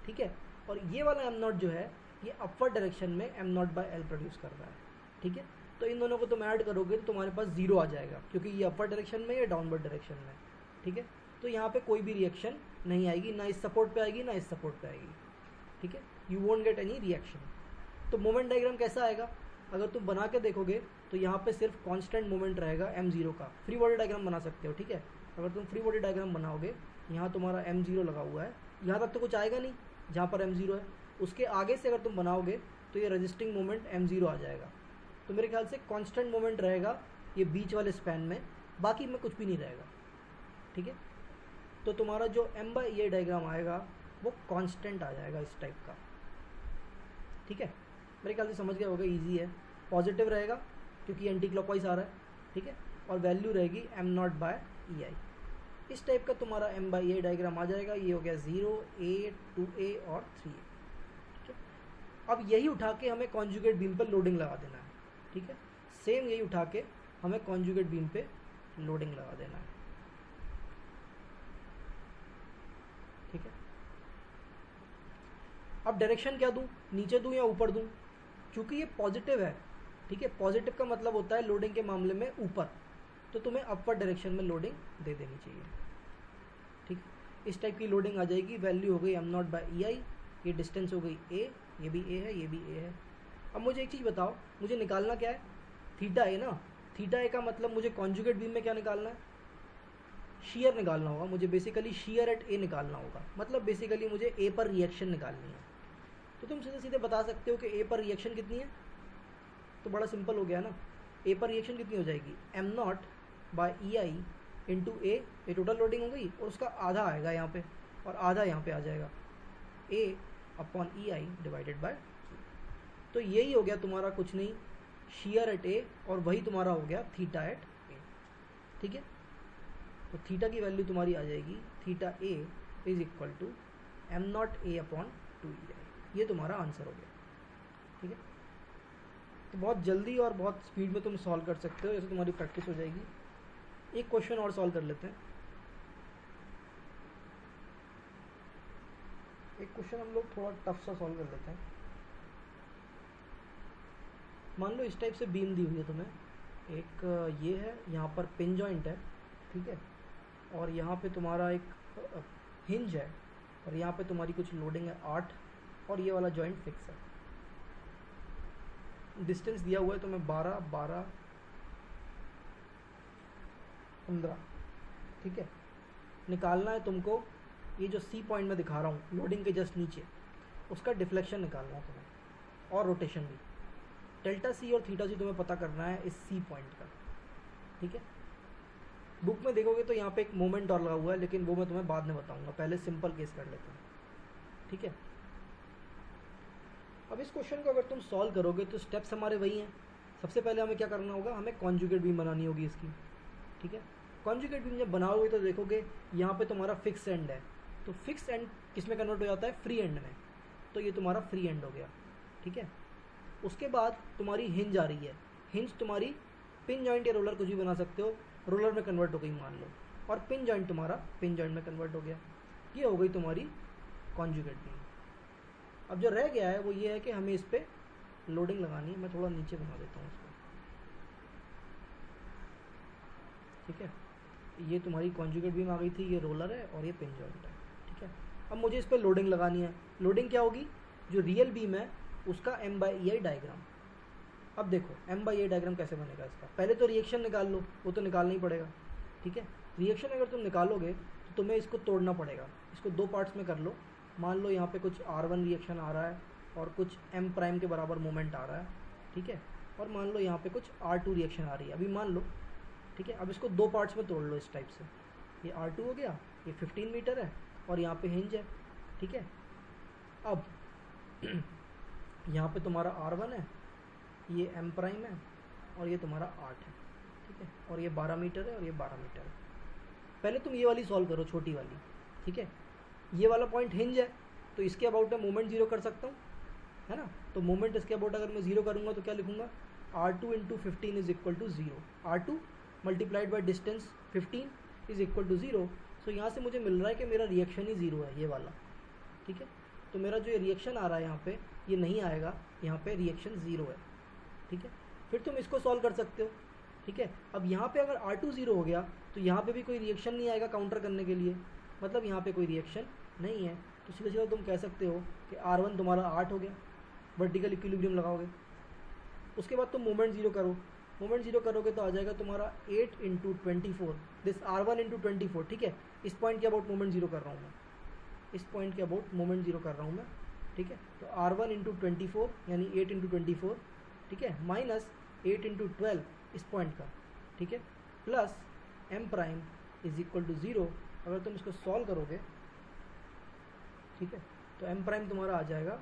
ठीक है, और ये वाला M0 जो है ये अपवर्ड डायरेक्शन में M0/L प्रोड्यूस कर रहा है, ठीक है। तो इन दोनों को तुम ऐड करोगे तो तुम्हारे पास 0 आ जाएगा, क्योंकि ये अपर डायरेक्शन में या डाउनवर्ड डायरेक्शन में, ठीक है। तो यहाँ पे कोई भी रिएक्शन नहीं आएगी, ना इस सपोर्ट पे आएगी ना इस सपोर्ट पे आएगी, ठीक है। You won't get any reaction. तो मोमेंट डायग्राम कैसा आएगा, अगर तुम बना के देखोगे तो यहाँ पे सिर्फ कांस्टेंट मोमेंट रहेगा m0 का। फ्री बॉडी डायग्राम बना सकते हो, ठीक है। अगर तुम फ्री बॉडी डायग्राम बनाओगे, यहाँ तुम्हारा m0 लगा हुआ है, यहाँ तक तो कुछ आएगा नहीं जहाँ पर m0 है। उसके आगे से अगर तुम बनाओगे तो ये रजिस्टिंग मोमेंट m0 आ जाएगा। तो मेरे ख्याल से कांस्टेंट मोमेंट रहेगा ये बीच वाले स्पैन में, बाकी में कुछ भी नहीं रहेगा, ठीक है। तो तुम्हारा जो m/EI डायग्राम आएगा वो कांस्टेंट आ जाएगा इस टाइप का, ठीक है। मेरे ख्याल से समझ गए होगा, इजी है। पॉजिटिव रहेगा क्योंकि एंटी क्लॉकवाइज आ रहा है, ठीक है। और वैल्यू रहेगी m0/EI। इस टाइप का तुम्हारा m/EI डायग्राम आ जाएगा। ये हो गया 0A 2A और 3A, ठीक है। अब यही उठा के हमें कॉन्जुगेट बीम पर लोडिंग लगा देना है, ठीक है। सेम यही उठा के हमें कॉन्जुगेट बीम पे लोडिंग लगा देना है, ठीक है। अब डायरेक्शन क्या दूं, नीचे दूं या ऊपर दूं? क्योंकि ये पॉजिटिव है, ठीक है। पॉजिटिव का मतलब होता है लोडिंग के मामले में ऊपर, तो तुम्हें अपर डायरेक्शन में लोडिंग दे देनी चाहिए, ठीक। इस टाइप की लोडिंग आ जाएगी। वैल्यू हो गई m0/EI, ये डिस्टेंस हो गई a, ये भी a है, ये भी a है। अब मुझे एक चीज़ बताओ, मुझे निकालना क्या है? थीटा a ना। थीटा a का मतलब मुझे कॉन्जुगेट बीम में क्या निकालना है? शीयर निकालना होगा मुझे, बेसिकली शीयर एट a निकालना होगा। मतलब बेसिकली मुझे a पर रिएक्शन निकालनी है। तो तुम सीधे सीधे बता सकते हो कि a पर रिएक्शन कितनी है, तो बड़ा सिंपल हो गया ना। a पर रिएक्शन कितनी हो जाएगी? m0/EI इंटू a, ये टोटल लोडिंग हो गई और उसका आधा आएगा यहाँ पे और आधा यहाँ पे आ जाएगा, a/EI डिवाइडेड बाय 2। तो यही हो गया तुम्हारा कुछ नहीं, शीयर एट a, और वही तुम्हारा हो गया थीटा एट a, ठीक है। तो थीटा की वैल्यू तुम्हारी आ जाएगी, theta a is equal to m0a/2EI। ये तुम्हारा आंसर हो गया, ठीक है। तो बहुत जल्दी और बहुत स्पीड में तुम सॉल्व कर सकते हो, जैसे तुम्हारी प्रैक्टिस हो जाएगी। एक क्वेश्चन और सॉल्व कर लेते हैं। एक क्वेश्चन हम लोग थोड़ा टफ सा सॉल्व कर लेते हैं। मान लो इस टाइप से बीम दी हुई है तुम्हें, एक ये है, यहाँ पर पिन जॉइंट है, ठीक है, और यहाँ पे तुम्हारा एक हिंज है, और यहाँ पे तुम्हारी कुछ लोडिंग है 8, और ये वाला जॉइंट फिक्स है। डिस्टेंस दिया हुआ है तुम्हें 12, 12, 15, ठीक है। निकालना है तुमको ये जो सी पॉइंट में दिखा रहा हूँ लोडिंग के जस्ट नीचे, उसका डिफ्लेक्शन निकालना है तुम्हें, और रोटेशन भी। डेल्टा सी और थीटा सी तुम्हें पता करना है इस सी पॉइंट का, ठीक है। बुक में देखोगे तो यहाँ पे एक मोमेंट और लगा हुआ है, लेकिन वो मैं तुम्हें बाद में बताऊंगा, पहले सिंपल केस कर लेते हैं, ठीक है। अब इस क्वेश्चन को अगर तुम सॉल्व करोगे तो स्टेप्स हमारे वही हैं। सबसे पहले हमें क्या करना होगा, हमें कॉन्जुगेट बीम बनानी होगी इसकी, ठीक है। कॉन्जुगेट बीम जब बनाओगे तो देखोगे यहाँ पे तुम्हारा फिक्स एंड है, तो फिक्स एंड किस में कन्वर्ट हो जाता है? फ्री एंड में। तो ये तुम्हारा फ्री एंड हो गया, ठीक है। उसके बाद तुम्हारी हिंज आ रही है, हिंज तुम्हारी पिन जॉइंट या रोलर कुछ भी बना सकते हो, रोलर में कन्वर्ट हो गई मान लो, और पिन जॉइंट तुम्हारा पिन जॉइंट में कन्वर्ट हो गया। ये हो गई तुम्हारी कॉन्जुगेट बीम। अब जो रह गया है वो ये है कि हमें इस पर लोडिंग लगानी है। मैं थोड़ा नीचे बना देता हूँ इसको, ठीक है। ये तुम्हारी कॉन्जुगेट बीम आ गई थी, ये रोलर है और ये पिन जॉइंट है, ठीक है। अब मुझे इस पर लोडिंग लगानी है। लोडिंग क्या होगी? जो रियल बीम है उसका m/EI डायग्राम। अब देखो m/EI डायग्राम कैसे बनेगा इसका। पहले तो रिएक्शन निकाल लो, वो तो निकालना ही पड़ेगा, ठीक है। रिएक्शन अगर तुम निकालोगे तो तुम्हें इसको तोड़ना पड़ेगा। इसको दो पार्ट्स में कर लो। मान लो यहाँ पे कुछ R1 रिएक्शन आ रहा है और कुछ m' के बराबर मोमेंट आ रहा है, ठीक है। और मान लो यहाँ पे कुछ R2 रिएक्शन आ रही है, अभी मान लो, ठीक है। अब इसको दो पार्ट्स में तोड़ लो इस टाइप से। ये R2 हो गया, ये 15 मीटर है और यहाँ पे हिंज है, ठीक है। अब यहाँ पे तुम्हारा R1 है, ये m' है और ये तुम्हारा 8 है, ठीक है। और ये 12 मीटर है और ये 12 मीटर है। पहले तुम ये वाली सॉल्व करो, छोटी वाली, ठीक है। ये वाला पॉइंट हिंज है तो इसके अबाउट मैं मोमेंट जीरो कर सकता हूँ, है ना। तो मोमेंट इसके अबाउट अगर मैं जीरो करूँगा तो क्या लिखूँगा? R2 into 15 is equal to 0। R2 multiplied by distance 15 is equal to 0। So यहाँ से मुझे मिल रहा है कि मेरा रिएक्शन ही 0 है, ये वाला, ठीक है। तो मेरा जो ये रिएक्शन आ रहा है यहाँ पे, ये नहीं आएगा, यहाँ पे रिएक्शन 0 है, ठीक है। फिर तुम इसको सॉल्व कर सकते हो, ठीक है। अब यहाँ पे अगर R2 0 हो गया तो यहाँ पे भी कोई रिएक्शन नहीं आएगा काउंटर करने के लिए, मतलब यहाँ पे कोई रिएक्शन नहीं है, तो सीधा सीधा तुम कह सकते हो कि R1 तुम्हारा 8 हो गया, वर्टिकल इक्विलिब्रियम लगाओगे। उसके बाद तुम मोमेंट ज़ीरो करो, मोमेंट ज़ीरो करोगे तो आ जाएगा तुम्हारा 8 × 24, दिस R1 × 24, ठीक है। इस पॉइंट के अबाउट मोमेंट ज़ीरो कर रहा हूँ मैं, इस पॉइंट के अबाउट मोमेंट ज़ीरो कर रहा हूँ मैं, ठीक है। तो R1 × 24 यानी 8 × 24, ठीक है, माइनस 8 × 12 इस पॉइंट का, ठीक है, plus m prime is equal to 0। अगर तुम इसको सॉल्व करोगे, ठीक है, तो m प्राइम तुम्हारा आ जाएगा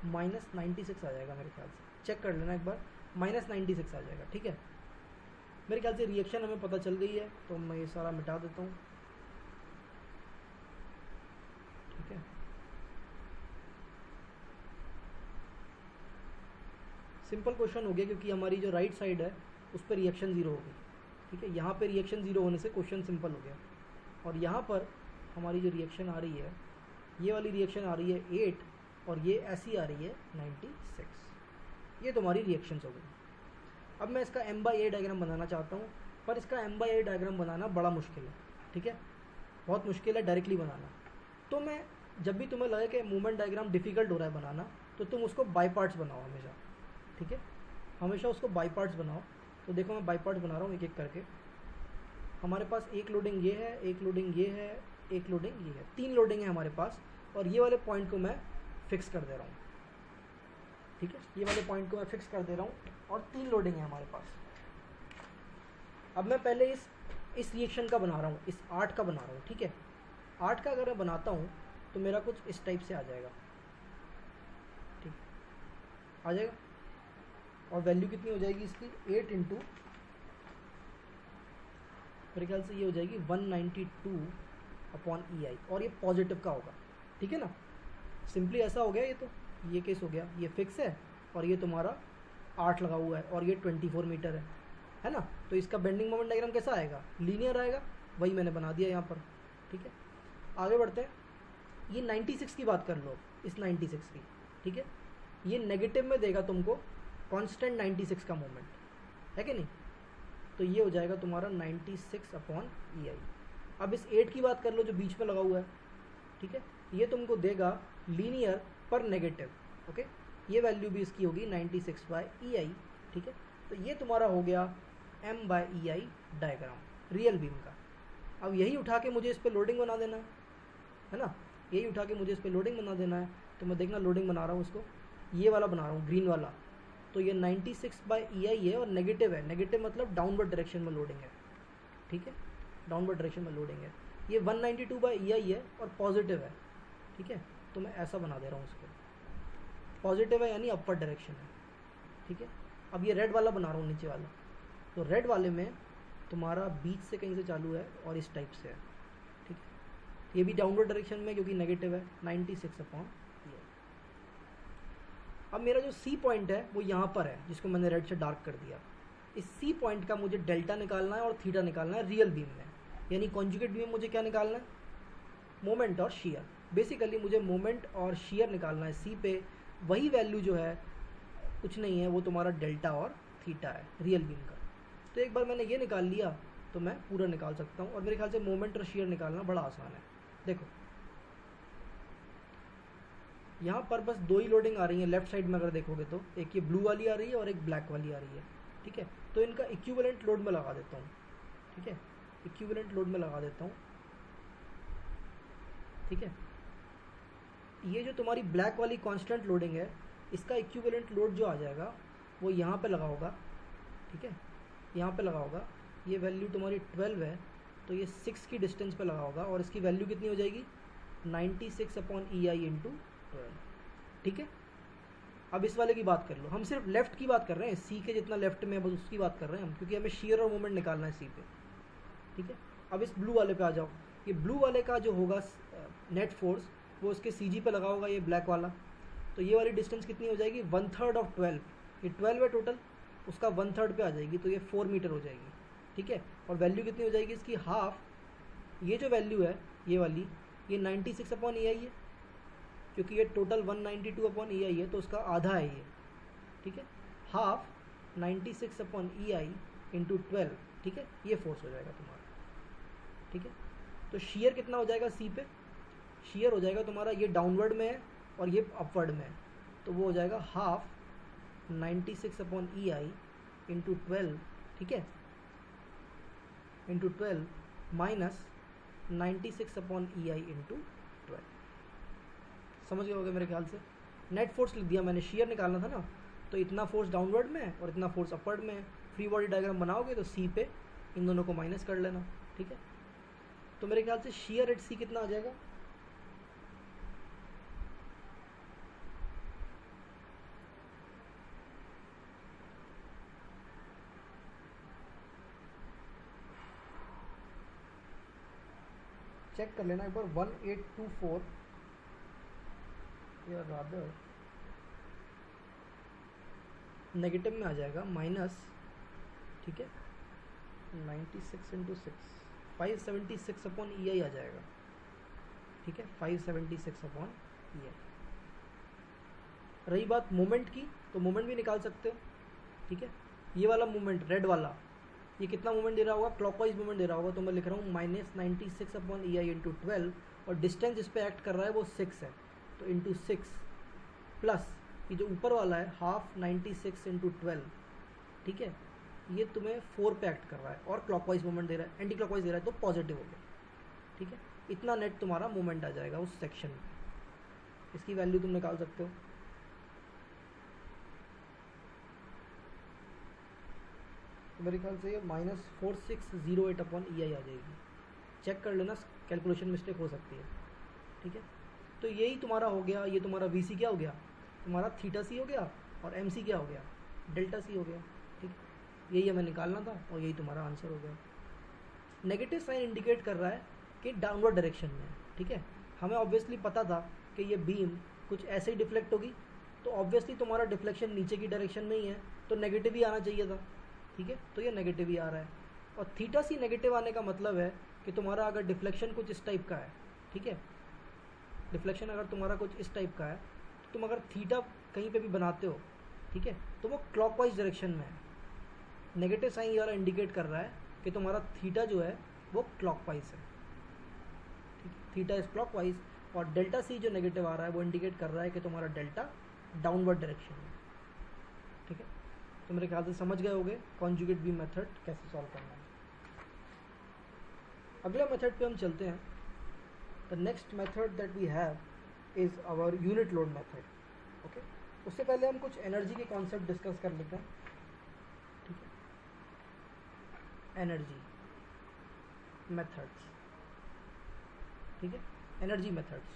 -96 आ जाएगा मेरे ख्याल से, चेक कर लेना एक बार, -96 आ जाएगा, ठीक है। मेरे ख्याल से रिएक्शन हमें पता चल गई है, तो मैं ये सारा मिटा देता हूँ, ठीक है। सिंपल क्वेश्चन हो गया क्योंकि हमारी जो राइट साइड है उस पर रिएक्शन ज़ीरो हो गई, ठीक है। यहाँ पे रिएक्शन ज़ीरो होने से क्वेश्चन सिंपल हो गया, और यहाँ पर हमारी जो रिएक्शन आ रही है, ये वाली रिएक्शन आ रही है 8 और ये ऐसी आ रही है 96। ये तुम्हारी रिएक्शंस हो गई। अब मैं इसका m/a डायग्राम बनाना चाहता हूँ, पर इसका m/a डायग्राम बनाना बड़ा मुश्किल है, ठीक है, बहुत मुश्किल है डायरेक्टली बनाना। तो मैं जब भी तुम्हें लगे कि मूवमेंट डायग्राम डिफ़िकल्ट हो रहा है बनाना, तो तुम उसको बाई पार्ट्स बनाओ हमेशा, ठीक है, हमेशा उसको बाई पार्ट्स बनाओ। तो देखो मैं बाई पार्ट्स बना रहा हूँ एक एक करके। हमारे पास एक लोडिंग ये है, एक लोडिंग ये है, एक लोडिंग ये है, 3 लोडिंग है हमारे पास, और ये वाले पॉइंट को मैं फिक्स कर दे रहा हूँ, ठीक है, ये वाले पॉइंट को मैं फिक्स कर दे रहा हूँ, और 3 लोडिंग है हमारे पास। अब मैं पहले इस रिएक्शन का बना रहा हूँ, इस 8 का बना रहा हूँ, ठीक है। 8 का अगर मैं बनाता हूँ तो मेरा कुछ इस टाइप से आ जाएगा, ठीक आ जाएगा, और वैल्यू कितनी हो जाएगी इसकी, 8 × मेरे ख्याल से ये हो जाएगी 192/EI, और ये पॉजिटिव का होगा, ठीक है ना। सिंपली ऐसा हो गया, ये तो ये केस हो गया, ये फिक्स है और ये तुम्हारा 8 लगा हुआ है और ये 24 मीटर है ना। तो इसका बेंडिंग मोमेंट डायग्राम कैसा आएगा, लीनियर आएगा, वही मैंने बना दिया यहाँ पर, ठीक है। आगे बढ़ते हैं, ये 96 की बात कर लो, इस 96 की, ठीक है। ये नेगेटिव में देगा तुमको कांस्टेंट 96 का मोमेंट, है कि नहीं। तो ये हो जाएगा तुम्हारा 96/EI। अब इस 8 की बात कर लो जो बीच में लगा हुआ है, ठीक है, ये तुमको देगा लीनियर पर नेगेटिव, ओके। ये वैल्यू भी इसकी होगी 96/EI, ठीक है। तो ये तुम्हारा हो गया m/EI डायग्राम रियल बीम का। अब यही उठा के मुझे इस पर लोडिंग बना देना है ना, यही उठा के मुझे इस पर लोडिंग बना देना है। तो मैं देखना लोडिंग बना रहा हूँ इसको, ये वाला बना रहा हूँ ग्रीन वाला। तो ये 96/EI है और नेगेटिव है, नेगेटिव मतलब डाउनवर्ड डायरेक्शन में लोडिंग है, ठीक है, डाउनवर्ड डायरेक्शन में लोडिंग है। ये 192/EI है और पॉजिटिव है, ठीक है। तो मैं ऐसा बना दे रहा हूँ इसको, पॉजिटिव है यानी अपर डायरेक्शन है, ठीक है। अब ये रेड वाला बना रहा हूँ नीचे वाला, तो रेड वाले में तुम्हारा बीच से कहीं से चालू है और इस टाइप से है, ठीक है। ये भी डाउनवर्ड डायरेक्शन में क्योंकि नेगेटिव है 96/EI। अब मेरा जो सी पॉइंट है वो यहाँ पर है, जिसको मैंने रेड से डार्क कर दिया। इस सी पॉइंट का मुझे डेल्टा निकालना है और थीटा निकालना है रियल बीम में, यानी कॉन्जुगेट बीम में मुझे क्या निकालना है, मोमेंट और शेयर। बेसिकली मुझे मोमेंट और शेयर निकालना है सी पे, वही वैल्यू जो है कुछ नहीं है, वो तुम्हारा डेल्टा और थीटा है रियल बीम का। तो एक बार मैंने ये निकाल लिया तो मैं पूरा निकाल सकता हूँ, और मेरे ख्याल से मोमेंट और शेयर निकालना बड़ा आसान है। देखो यहाँ पर बस 2 ही लोडिंग आ रही है लेफ्ट साइड में, अगर देखोगे तो एक ये ब्लू वाली आ रही है और एक ब्लैक वाली आ रही है, ठीक है। तो इनका इक्विवेलेंट लोड में लगा देता हूँ, ठीक है, इक्विवेलेंट लोड में लगा देता हूँ, ठीक है। ये जो तुम्हारी ब्लैक वाली कांस्टेंट लोडिंग है, इसका इक्विवेलेंट लोड जो आ जाएगा वो यहाँ पे लगा होगा, ठीक है, यहाँ पे लगा होगा। ये वैल्यू तुम्हारी 12 है, तो ये 6 की डिस्टेंस पे लगा होगा, और इसकी वैल्यू कितनी हो जाएगी 96/EI × 12, ठीक है। अब इस वाले की बात कर लो, हम सिर्फ लेफ्ट की बात कर रहे हैं, सी के जितना लेफ्ट में है बस उसकी बात कर रहे हैं हम, क्योंकि हमें शेयर और मोमेंट निकालना है सी पे, ठीक है। अब इस ब्लू वाले पे आ जाओ, ये ब्लू वाले का जो होगा नेट फोर्स वो उसके CG पे लगा होगा, ये ब्लैक वाला। तो ये वाली डिस्टेंस कितनी हो जाएगी 1/3 ऑफ 12, ये 12 है टोटल, उसका 1/3 पे आ जाएगी, तो ये 4 मीटर हो जाएगी, ठीक है। और वैल्यू कितनी हो जाएगी इसकी हाफ, ये जो वैल्यू है ये वाली, ये 96/EI है, क्योंकि ये टोटल 192/EI है, तो उसका आधा है ये, ठीक है। हाफ 96 अपॉन ई आई इंटू 12, ठीक है, ये फोर्स हो जाएगा तुम्हारा, ठीक है। तो शियर कितना हो जाएगा सी पे, शियर हो जाएगा तुम्हारा, ये डाउनवर्ड में है और ये अपवर्ड में है, तो वो हो जाएगा हाफ 96 अपॉन ई आई इंटू 12, ठीक है, इंटू 12 माइनस 96 अपॉन ई आई इंटू 12। समझ गए होगे मेरे ख्याल से। नेट फोर्स लिख दिया मैंने, शियर निकालना था ना, तो इतना फोर्स डाउनवर्ड में है और इतना फोर्स अपवर्ड में है। फ्री बॉडी डायग्राम बनाओगे तो सी पे इन दोनों को माइनस कर लेना, ठीक है। तो मेरे ख्याल से शियर एट सी कितना आ जाएगा, चेक कर लेना एक बार, 1824 या रादर नेगेटिव में आ जाएगा माइनस, ठीक है, 96 इंटू 6 576 अपॉन ई आई आ जाएगा, ठीक है, 576 अपॉन ई आई। रही बात मोमेंट की, तो मोमेंट भी निकाल सकते हो, ठीक है। ये वाला मोमेंट रेड वाला, ये कितना मोमेंट दे रहा होगा, क्लॉकवाइज मोमेंट दे रहा होगा, तो मैं लिख रहा हूँ माइनस 96 अपॉन ई आई इंटू 12, और डिस्टेंस इस पर एक्ट कर रहा है वो 6 है, तो इंटू 6 प्लस ये जो ऊपर वाला है हाफ 96 इंटू 12, ठीक है, ये तुम्हें 4 पे एक्ट कर रहा है और क्लॉकवाइज मोमेंट दे रहा है, एंटी क्लॉकवाइज दे रहा है, तो पॉजिटिव हो गया, ठीक है। इतना नेट तुम्हारा मोमेंट आ जाएगा उस सेक्शन में, इसकी वैल्यू तुम निकाल सकते हो। तो मेरे ख्याल से ये -4608 अपॉन ई आई आ जाएगी, चेक कर लेना, कैलकुलेशन मिस्टेक हो सकती है, ठीक है। तो यही तुम्हारा हो गया, ये तुम्हारा वी सी क्या हो गया, तुम्हारा थीटा सी हो गया, और एम सी क्या हो गया, डेल्टा सी हो गया, ठीक है। यही हमें निकालना था और यही तुम्हारा आंसर हो गया। नेगेटिव साइन इंडिकेट कर रहा है कि डाउनवर्ड डायरेक्शन में है, ठीक है। हमें ऑब्वियसली पता था कि ये बीम कुछ ऐसे ही डिफ्लेक्ट होगी, तो ऑब्वियसली तुम्हारा डिफ्लेक्शन नीचे की डायरेक्शन में ही है, तो नेगेटिव ही आना चाहिए था, ठीक है। तो ये नेगेटिव ही आ रहा है, और थीटा सी नेगेटिव आने का मतलब है कि तुम्हारा अगर डिफ्लेक्शन कुछ इस टाइप का है, ठीक है, डिफ्लेक्शन अगर तुम्हारा कुछ इस टाइप का है, तो तुम अगर थीटा कहीं पे भी बनाते हो, ठीक है, तो वो क्लॉकवाइज डायरेक्शन में है। नेगेटिव साइन ये वाला इंडिकेट कर रहा है कि तुम्हारा थीटा जो है वो क्लॉकवाइज है, ठीक है, थीटा इज क्लॉकवाइज, और डेल्टा सी जो नेगेटिव आ रहा है वो इंडिकेट कर रहा है कि तुम्हारा डेल्टा डाउनवर्ड डायरेक्शन में, ठीक है। तो मेरे ख्याल से समझ गए होगे कॉन्जुगेट बीम मेथड कैसे सॉल्व करना है। अगले मेथड पे हम चलते हैं। The next method that we have is our unit load method, okay. उससे पहले हम कुछ एनर्जी के कॉन्सेप्ट डिस्कस कर लेते हैं, ठीक है। एनर्जी मेथड्स, ठीक है, energy methods.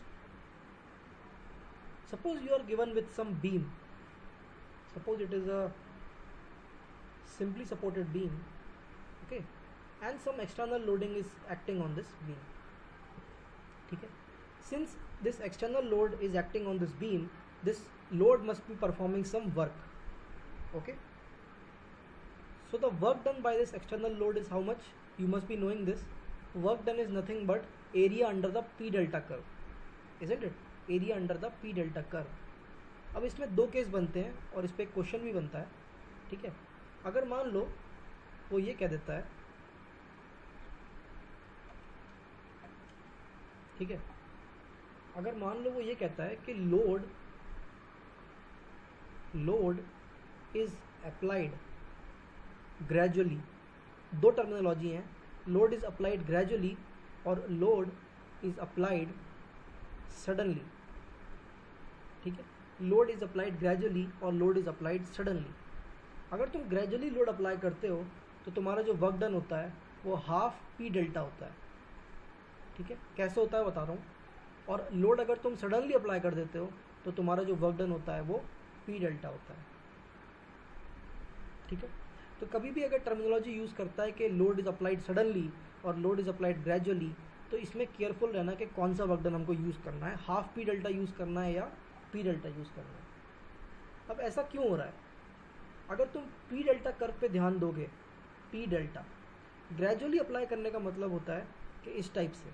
Suppose you are given with some beam, suppose it is a simply supported beam, okay, and some external loading is acting on this beam, ठीक है। Since this external load is acting on this beam, this load must be performing some work, okay. So the work done by this external load is how much? You must be knowing this. Work done is nothing but area under the P delta curve, isn't it? Area under the P delta curve. अब इसमें दो case बनते हैं और इस पर एक question भी बनता है, ठीक है। अगर मान लो वो ये कह देता है, ठीक है, अगर मान लो वो ये कहता है कि लोड इज अप्लाइड ग्रेजुअली, दो टर्मिनोलॉजी हैं, लोड इज अप्लाइड ग्रेजुअली और लोड इज अप्लाइड सडनली, ठीक है। लोड इज अप्लाइड ग्रेजुअली और लोड इज अप्लाइड सडनली। अगर तुम ग्रेजुअली लोड अप्लाई करते हो तो तुम्हारा जो वर्क डन होता है वो हाफ पी डेल्टा होता है, ठीक है। कैसे होता है बता रहा हूँ। और लोड अगर तुम सडनली अप्लाई कर देते हो तो तुम्हारा जो वर्क डन होता है वो पी डेल्टा होता है, ठीक है। तो कभी भी अगर टर्मिनोलॉजी यूज़ करता है कि लोड इज़ अप्लाइड सडनली और लोड इज़ अप्लाइड ग्रेजुअली, तो इसमें केयरफुल रहना कि कौन सा वर्क डन हमको यूज़ करना है, हाफ पी डेल्टा यूज़ करना है या पी डेल्टा यूज़ करना है। अब ऐसा क्यों हो रहा है? अगर तुम पी डेल्टा कर्व पे ध्यान दोगे, पी डेल्टा ग्रेजुअली अप्लाई करने का मतलब होता है कि इस टाइप से,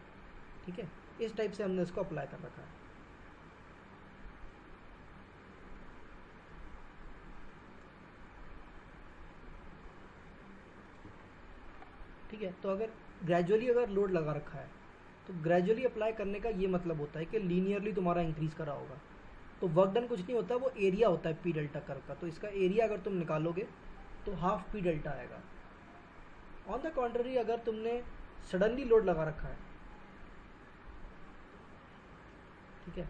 ठीक है, इस टाइप से हमने इसको अप्लाई कर रखा है। ठीक है। तो अगर ग्रेजुअली अगर लोड लगा रखा है तो ग्रेजुअली अप्लाई करने का ये मतलब होता है कि लीनियरली तुम्हारा इंक्रीज करा होगा। तो वर्क डन कुछ नहीं होता, वो एरिया होता है पी डेल्टा कर्व का। तो इसका एरिया अगर तुम निकालोगे तो हाफ पी डेल्टा आएगा। ऑन द कॉन्ट्ररी अगर तुमने सडनली लोड लगा रखा है, ठीक है,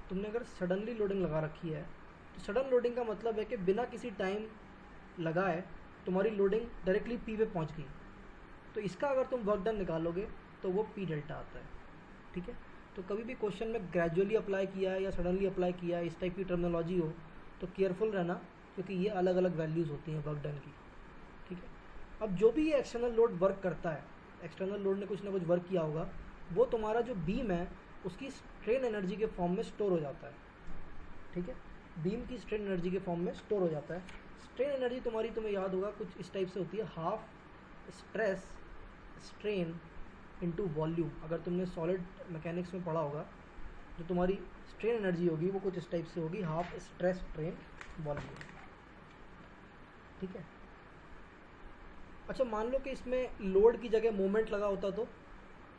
तुमने अगर सडनली लोडिंग लगा रखी है तो सडन लोडिंग का मतलब है कि बिना किसी टाइम लगाए तुम्हारी लोडिंग डायरेक्टली पी पे पहुंच गई। तो इसका अगर तुम वर्क डन निकालोगे तो वो पी डेल्टा आता है, ठीक है। तो कभी भी क्वेश्चन में ग्रेजुअली अप्लाई किया है या सडनली अप्लाई किया है, इस टाइप की टर्मिनोलॉजी हो तो केयरफुल रहना, क्योंकि ये अलग अलग वैल्यूज़ होती हैं वर्क डन की, ठीक है। अब जो भी ये एक्सटर्नल लोड वर्क करता है, एक्सटर्नल लोड ने कुछ ना कुछ वर्क किया होगा, वो तुम्हारा जो बीम है उसकी स्ट्रेन एनर्जी के फॉर्म में स्टोर हो जाता है, ठीक है। बीम की स्ट्रेन एनर्जी के फॉर्म में स्टोर हो जाता है। स्ट्रेन एनर्जी तुम्हारी, तुम्हें याद होगा, कुछ इस टाइप से होती है, half stress strain into volume. अगर तुमने सॉलिड मैकेनिक्स में पढ़ा होगा, जो तुम्हारी स्ट्रेन एनर्जी होगी वो कुछ इस टाइप से होगी, हाफ स्ट्रेस स्ट्रेन वॉल्यूम, ठीक है। अच्छा, मान लो कि इसमें लोड की जगह मोमेंट लगा होता तो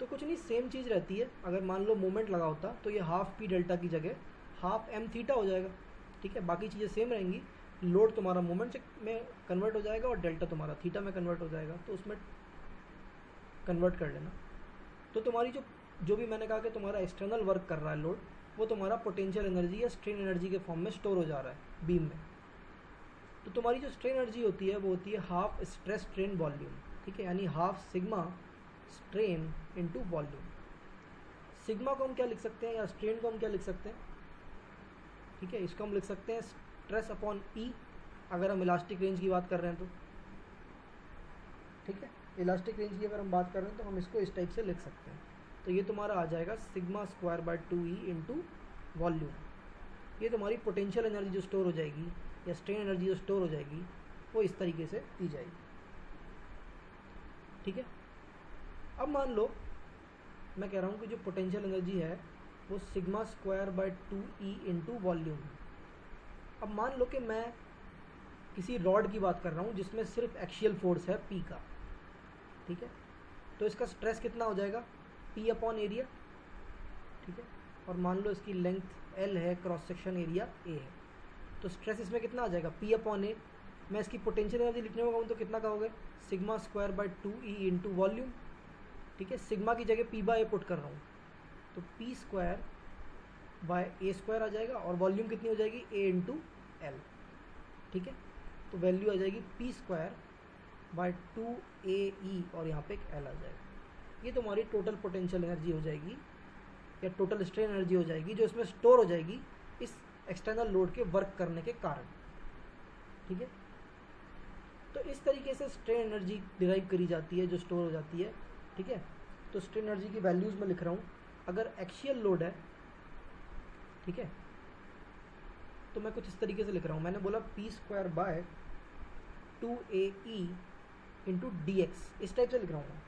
कुछ नहीं, सेम चीज़ रहती है। अगर मान लो मोमेंट लगा होता तो ये हाफ पी डेल्टा की जगह हाफ एम थीटा हो जाएगा, ठीक है। बाकी चीज़ें सेम रहेंगी, लोड तुम्हारा मोमेंट में कन्वर्ट हो जाएगा और डेल्टा तुम्हारा थीटा में कन्वर्ट हो जाएगा, तो उसमें कन्वर्ट कर लेना। तो तुम्हारी जो भी मैंने कहा कि तुम्हारा एक्सटर्नल वर्क कर रहा है लोड, वो तुम्हारा पोटेंशियल एनर्जी या स्ट्रेन एनर्जी के फॉर्म में स्टोर हो जा रहा है बीम में। तो तुम्हारी जो स्ट्रेन एनर्जी होती है वो होती है हाफ स्ट्रेस स्ट्रेन वॉल्यूम, ठीक है, यानी half sigma strain into volume. Sigma को हम क्या लिख सकते हैं या स्ट्रेन को हम क्या लिख सकते हैं, ठीक है, इसको हम लिख सकते हैं स्ट्रेस अपॉन ई, अगर हम इलास्टिक रेंज की बात कर रहे हैं तो, ठीक है। इलास्टिक रेंज की अगर हम बात कर रहे हैं तो हम इसको इस टाइप से लिख सकते हैं। तो ये तुम्हारा आ जाएगा sigma square by 2e into volume. ये तुम्हारी पोटेंशियल एनर्जी जो स्टोर हो जाएगी या स्ट्रेन एनर्जी जो स्टोर हो जाएगी वो इस तरीके से दी जाएगी, ठीक है। अब मान लो मैं कह रहा हूँ कि जो पोटेंशियल एनर्जी है वो sigma square by 2e into volume. अब मान लो कि मैं किसी रॉड की बात कर रहा हूँ जिसमें सिर्फ एक्शियल फोर्स है P का, ठीक है। तो इसका स्ट्रेस कितना हो जाएगा, P अपॉन एरिया, ठीक है। और मान लो इसकी लेंथ L है, क्रॉस सेक्शन एरिया A है, तो स्ट्रेस इसमें कितना आ जाएगा, P अपॉन ए। मैं इसकी पोटेंशियल एनर्जी लिखने में कहूँ तो कितना कहोगे, sigma square by 2e into volume, ठीक है। सिग्मा की जगह P बाय ए पुट कर रहा हूँ तो P square by A square आ जाएगा, और वॉल्यूम कितनी हो जाएगी, A इंटू एल, ठीक है। तो वैल्यू आ जाएगी P स्क्वायर बाय 2AE और यहाँ पे एक L आ जाएगा। ये तुम्हारी टोटल पोटेंशियल एनर्जी हो जाएगी या टोटल स्ट्रेन एनर्जी हो जाएगी, जो इसमें स्टोर हो जाएगी इस एक्सटर्नल लोड के वर्क करने के कारण, ठीक है। तो इस तरीके से स्ट्रेन एनर्जी डिराइव करी जाती है जो स्टोर हो जाती है, ठीक है। तो स्ट्रेन एनर्जी की वैल्यूज़ में लिख रहा हूँ। अगर एक्शियल लोड है, ठीक है, तो मैं कुछ इस तरीके से लिख रहा हूँ। मैंने बोला P square bye 2AE into DX, इस टाइप से लिख रहा हूँ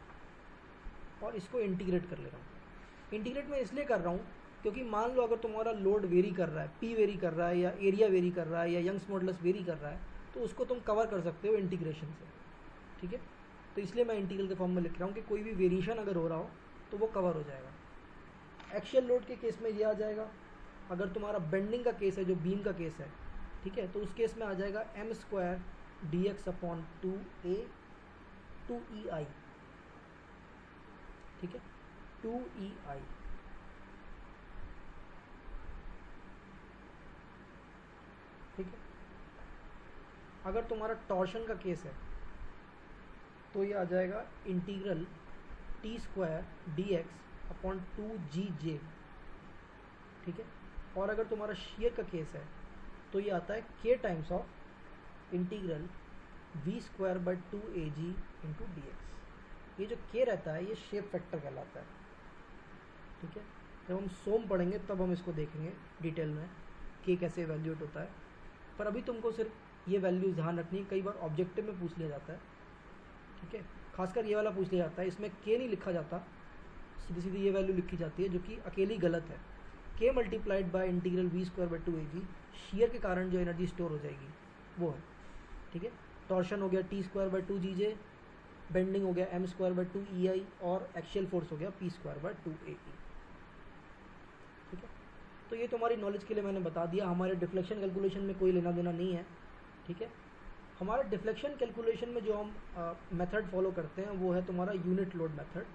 और इसको इंटीग्रेट कर ले रहा हूँ। इंटीग्रेट मैं इसलिए कर रहा हूँ क्योंकि मान लो अगर तुम्हारा लोड वेरी कर रहा है, P वेरी कर रहा है या एरिया वेरी कर रहा है या यंग्स मॉडुलस वेरी कर रहा है, तो उसको तुम कवर कर सकते हो इंटीग्रेशन से, ठीक है। तो इसलिए मैं इंटीग्रल के फॉर्म में लिख रहा हूँ कि कोई भी वेरिएशन अगर हो रहा हो तो वो कवर हो जाएगा। एक्शियल लोड के केस में ये आ जाएगा। अगर तुम्हारा बेंडिंग का केस है, जो बीम का केस है, ठीक है, तो उस केस में आ जाएगा m square dx upon 2a 2ei, ठीक है, 2ei, ठीक है। अगर तुम्हारा टॉर्शन का केस है तो ये आ जाएगा integral t square dx upon 2gj, ठीक है। और अगर तुम्हारा शेयर का केस है तो ये आता है k times of integral v square by 2ag into dx। ये जो k रहता है ये शेप फैक्टर कहलाता है, ठीक है। जब हम सोम पढ़ेंगे तब हम इसको देखेंगे डिटेल में k कैसे इवैल्यूएट होता है, पर अभी तुमको सिर्फ ये वैल्यूज ध्यान रखनी है। कई बार ऑब्जेक्टिव में पूछ लिया जाता है, ठीक है, खासकर ये वाला पूछ लिया जाता है, इसमें k नहीं लिखा जाता, सीधी सीधी ये वैल्यू लिखी जाती है जो कि अकेली गलत है। k multiplied by integral v square by 2ag, share के कारण जो एनर्जी स्टोर हो जाएगी वो है, ठीक है। टॉर्शन हो गया t square by 2gj, bending हो गया m²/2 EI और एक्शियल फोर्स हो गया p²/2 AE। ठीक है, तो ये तुम्हारी नॉलेज के लिए मैंने बता दिया। हमारे डिफ्लेक्शन कैलकुलेशन में कोई लेना देना नहीं है। ठीक है, हमारा डिफ्लेक्शन कैलकुलेशन में जो हम मेथड फॉलो करते हैं वो है तुम्हारा यूनिट लोड मेथड।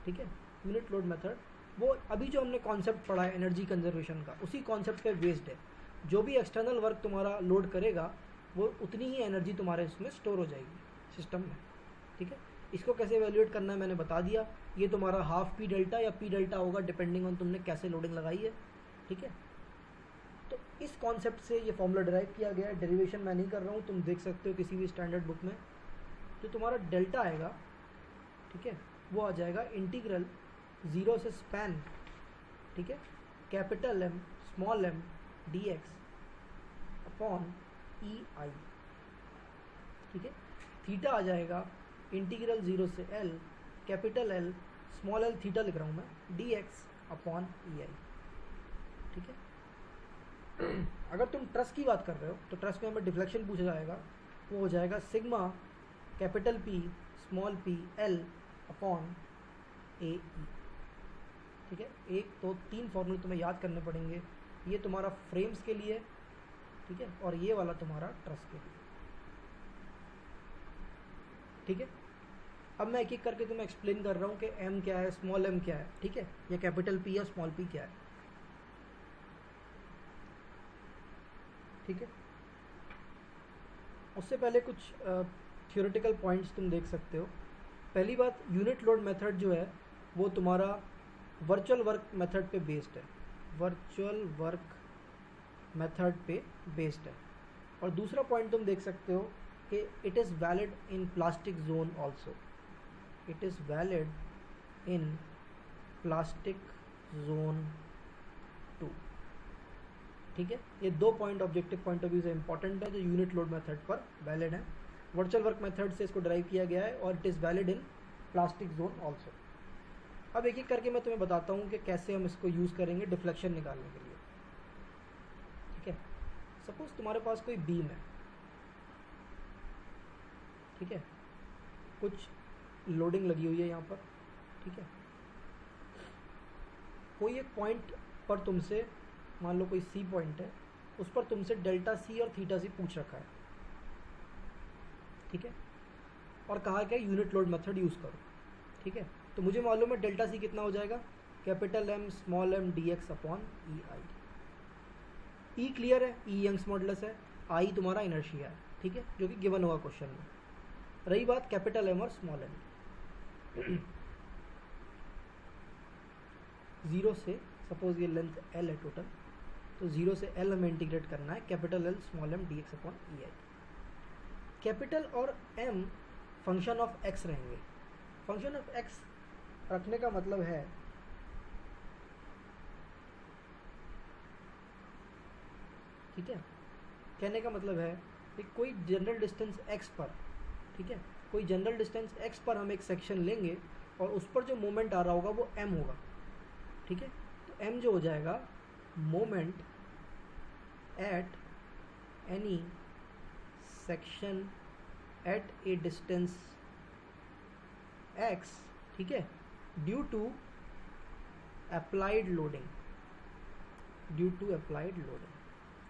ठीक है, यूनिट लोड मेथड वो अभी जो हमने कॉन्सेप्ट पढ़ा है एनर्जी कंजर्वेशन का, उसी कॉन्सेप्ट पे बेस्ड है। जो भी एक्सटर्नल वर्क तुम्हारा लोड करेगा वो उतनी ही एनर्जी तुम्हारे उसमें स्टोर हो जाएगी सिस्टम में। ठीक है, इसको कैसे एवेल्यूएट करना है मैंने बता दिया। ये तुम्हारा हाफ पी डेल्टा या पी डेल्टा होगा डिपेंडिंग ऑन तुमने कैसे लोडिंग लगाई है। ठीक है, तो इस कॉन्सेप्ट से ये फॉर्मूला डिराइव किया गया है। डेरिवेशन मैं नहीं कर रहा हूँ, तुम देख सकते हो किसी भी स्टैंडर्ड बुक में। जो तुम्हारा डेल्टा आएगा, ठीक है, वो आ जाएगा इंटीग्रल 0 से स्पैन, ठीक है, capital M small m dx upon EI। ठीक है, थीटा आ जाएगा इंटीग्रल 0 से L capital L small l theta लिख रहा हूँ मैं dx अपॉन EI। ठीक है, अगर तुम ट्रस की बात कर रहे हो तो ट्रस में हमें डिफ्लेक्शन पूछा जाएगा, वो हो जाएगा sigma capital P small p L upon AE। ठीक है, एक तो 3 फॉर्मूले तुम्हें याद करने पड़ेंगे। ये तुम्हारा फ्रेम्स के लिए, ठीक है, और ये वाला तुम्हारा ट्रस के लिए। ठीक है, अब मैं एक एक करके तुम्हें एक्सप्लेन कर रहा हूँ कि m क्या है, स्मॉल m क्या है। ठीक है, या कैपिटल P या स्मॉल p क्या है। ठीक है, उससे पहले कुछ थियोरेटिकल पॉइंट्स तुम देख सकते हो। पहली बात, यूनिट लोड मेथड जो है वो तुम्हारा वर्चुअल वर्क मेथड पे बेस्ड है, वर्चुअल वर्क मेथड पे बेस्ड है। और दूसरा पॉइंट तुम देख सकते हो कि it is valid in plastic zone also, it is valid in plastic zone 2। ठीक है, ये 2 point objective point of view से इंपॉर्टेंट है जो यूनिट लोड मेथड पर वैलिड है। वर्चुअल वर्क मेथड से इसको ड्राइव किया गया है और it is valid in plastic zone also. अब एक एक करके मैं तुम्हें बताता हूँ कि कैसे हम इसको यूज़ करेंगे डिफ्लेक्शन निकालने के लिए। ठीक है, सपोज तुम्हारे पास कोई बीम है, ठीक है, कुछ लोडिंग लगी हुई है यहाँ पर। ठीक है, कोई एक पॉइंट पर तुमसे, मान लो कोई C पॉइंट है, उस पर तुमसे डेल्टा C और थीटा C पूछ रखा है। ठीक है, और कहा क्या यूनिट लोड मेथड यूज़ करो। ठीक है, तो मुझे मालूम है डेल्टा C कितना हो जाएगा, capital M small m dx upon EI। E clear है, E यंग्स मॉडुलस है, I तुम्हारा इनर्शिया है। ठीक है, जो कि गिवन होगा क्वेश्चन में। रही बात कैपिटल M और स्मॉल m, 0 से, सपोज ये लेंथ L है टोटल, तो 0 से L हमें इंटीग्रेट करना है, capital L small m dx upon EI। Capital और M फंक्शन ऑफ x रहेंगे। फंक्शन ऑफ x रखने का मतलब है ठीक है, कहने का मतलब है कि कोई जनरल डिस्टेंस x पर, ठीक है, कोई जनरल डिस्टेंस x पर हम एक सेक्शन लेंगे और उस पर जो मोमेंट आ रहा होगा वो m होगा। ठीक है, तो m जो हो जाएगा moment at any section at a distance x, ठीक है, due to applied loading, due to applied loading.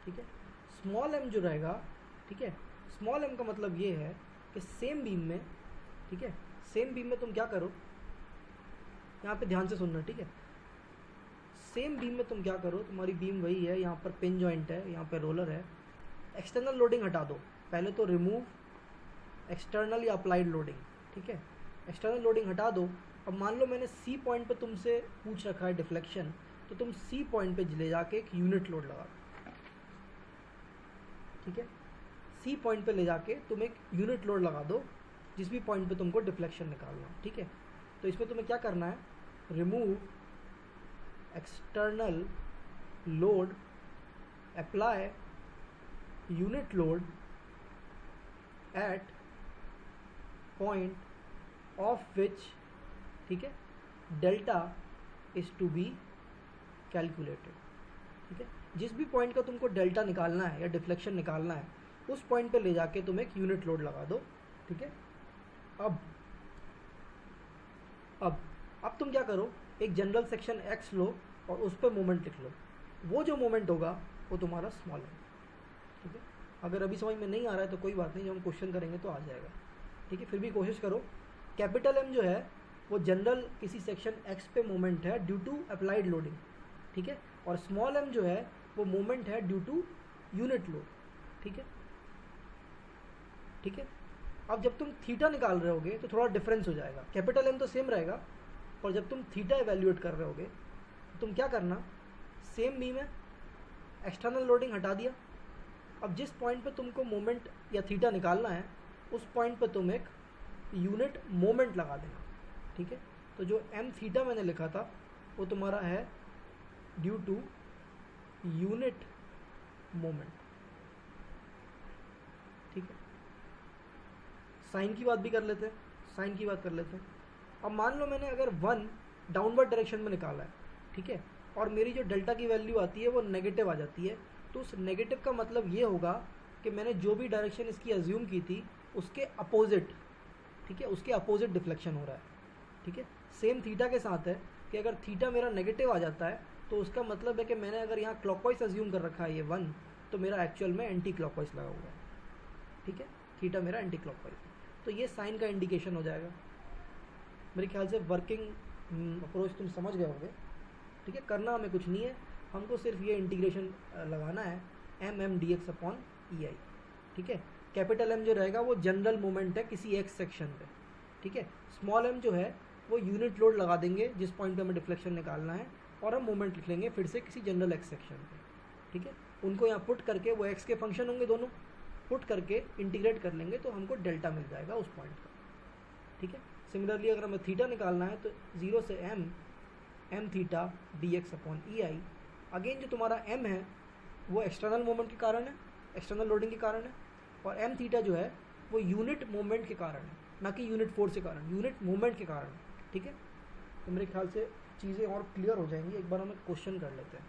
ठीक है, स्मॉल m जो रहेगा, ठीक है, स्मॉल m का मतलब ये है कि सेम बीम में, ठीक है, सेम बीम में तुम क्या करो, यहाँ पे ध्यान से सुनना। ठीक है, सेम बीम में तुम क्या करो, तुम्हारी बीम वही है, यहाँ पर पिन जॉइंट है, यहाँ पर रोलर है, एक्सटर्नल लोडिंग हटा दो। पहले तो रिमूव एक्सटर्नल या अप्लाइड लोडिंग। ठीक है, एक्सटर्नल लोडिंग हटा दो। अब मान लो मैंने C पॉइंट पे तुमसे पूछ रखा है डिफ्लेक्शन, तो तुम C पॉइंट पे ले जाके एक यूनिट लोड लगा दो। ठीक है, C पॉइंट पे ले जाके तुम एक यूनिट लोड लगा दो जिस भी पॉइंट पे तुमको डिफ्लेक्शन निकालना है। ठीक है, तो इसमें तुम्हें क्या करना है, remove external load, apply unit load at point of which, ठीक है, delta is to be calculated. ठीक है, जिस भी पॉइंट का तुमको डेल्टा निकालना है या डिफ्लेक्शन निकालना है, उस पॉइंट पे ले जाके तुम एक यूनिट लोड लगा दो। ठीक है, अब अब तुम क्या करो, एक जनरल सेक्शन एक्स लो और उस पर मोमेंट लिख लो, वो जो मोमेंट होगा वो तुम्हारा स्मॉल है। ठीक है, अगर अभी समझ में नहीं आ रहा है तो कोई बात नहीं, जब हम क्वेश्चन करेंगे तो आ जाएगा। ठीक है, फिर भी कोशिश करो। कैपिटल एम जो है वो जनरल किसी सेक्शन एक्स पे मोमेंट है ड्यू टू अप्लाइड लोडिंग। ठीक है, और स्मॉल एम जो है वो मोमेंट है ड्यू टू यूनिट लोड। ठीक है, ठीक है। अब जब तुम थीटा निकाल रहे होगे तो थोड़ा डिफरेंस हो जाएगा, कैपिटल एम तो सेम रहेगा, और जब तुम थीटा इवेल्युएट कर रहे होगे तो तुम क्या करना, सेम बीम है, एक्सटर्नल लोडिंग हटा दिया। अब जिस पॉइंट पे तुमको मोमेंट या थीटा निकालना है उस पॉइंट पे तुम एक यूनिट मोमेंट लगा देना। ठीक है, तो जो एम थीटा मैंने लिखा था वो तुम्हारा है ड्यू टू यूनिट मोमेंट। ठीक है, साइन की बात भी कर लेते हैं, साइन की बात कर लेते हैं। अब मान लो मैंने अगर 1 डाउनवर्ड डायरेक्शन में निकाला है, ठीक है, और मेरी जो डेल्टा की वैल्यू आती है वो नेगेटिव आ जाती है, तो उस नेगेटिव का मतलब ये होगा कि मैंने जो भी डायरेक्शन इसकी अज्यूम की थी उसके अपोजिट, ठीक है, उसके अपोजिट डिफ्लेक्शन हो रहा है। ठीक है, सेम थीटा के साथ है कि अगर थीटा मेरा नेगेटिव आ जाता है तो उसका मतलब है कि मैंने अगर यहाँ क्लॉकवाइज अज्यूम कर रखा है ये 1, तो मेरा एक्चुअल में एंटी क्लॉकवाइज लगा हुआ है। ठीक है, थीटा मेरा एंटी क्लॉकवाइज है, तो ये साइन का इंडिकेशन हो जाएगा। मेरे ख्याल से वर्किंग अप्रोच तुम समझ गए होंगे। ठीक है, करना हमें कुछ नहीं है, हमको सिर्फ ये इंटीग्रेशन लगाना है MM/dx अपॉन EI। ठीक है, कैपिटल एम जो रहेगा वो जनरल मोमेंट है किसी एक सेक्शन पे। ठीक है, स्मॉल एम जो है वो यूनिट लोड लगा देंगे जिस पॉइंट पे हमें डिफ्लेक्शन निकालना है, और हम मोमेंट लिख लेंगे फिर से किसी जनरल एक्स सेक्शन पे। ठीक है, उनको यहाँ पुट करके, वो एक्स के फंक्शन होंगे दोनों, पुट करके इंटीग्रेट कर लेंगे तो हमको डेल्टा मिल जाएगा उस पॉइंट का। ठीक है, सिमिलरली अगर हमें थीटा निकालना है तो 0 से m theta dx upon EI। Again जो तुम्हारा m है वो एक्सटर्नल मोमेंट के कारण है, एक्सटर्नल लोडिंग के कारण है, और m थीटा जो है वो यूनिट मोमेंट के कारण है, ना कि यूनिट फोर्स के कारण, यूनिट मोमेंट के कारण है। ठीक है, तो मेरे ख्याल से चीज़ें और क्लियर हो जाएंगी। एक बार हम क्वेश्चन कर लेते हैं,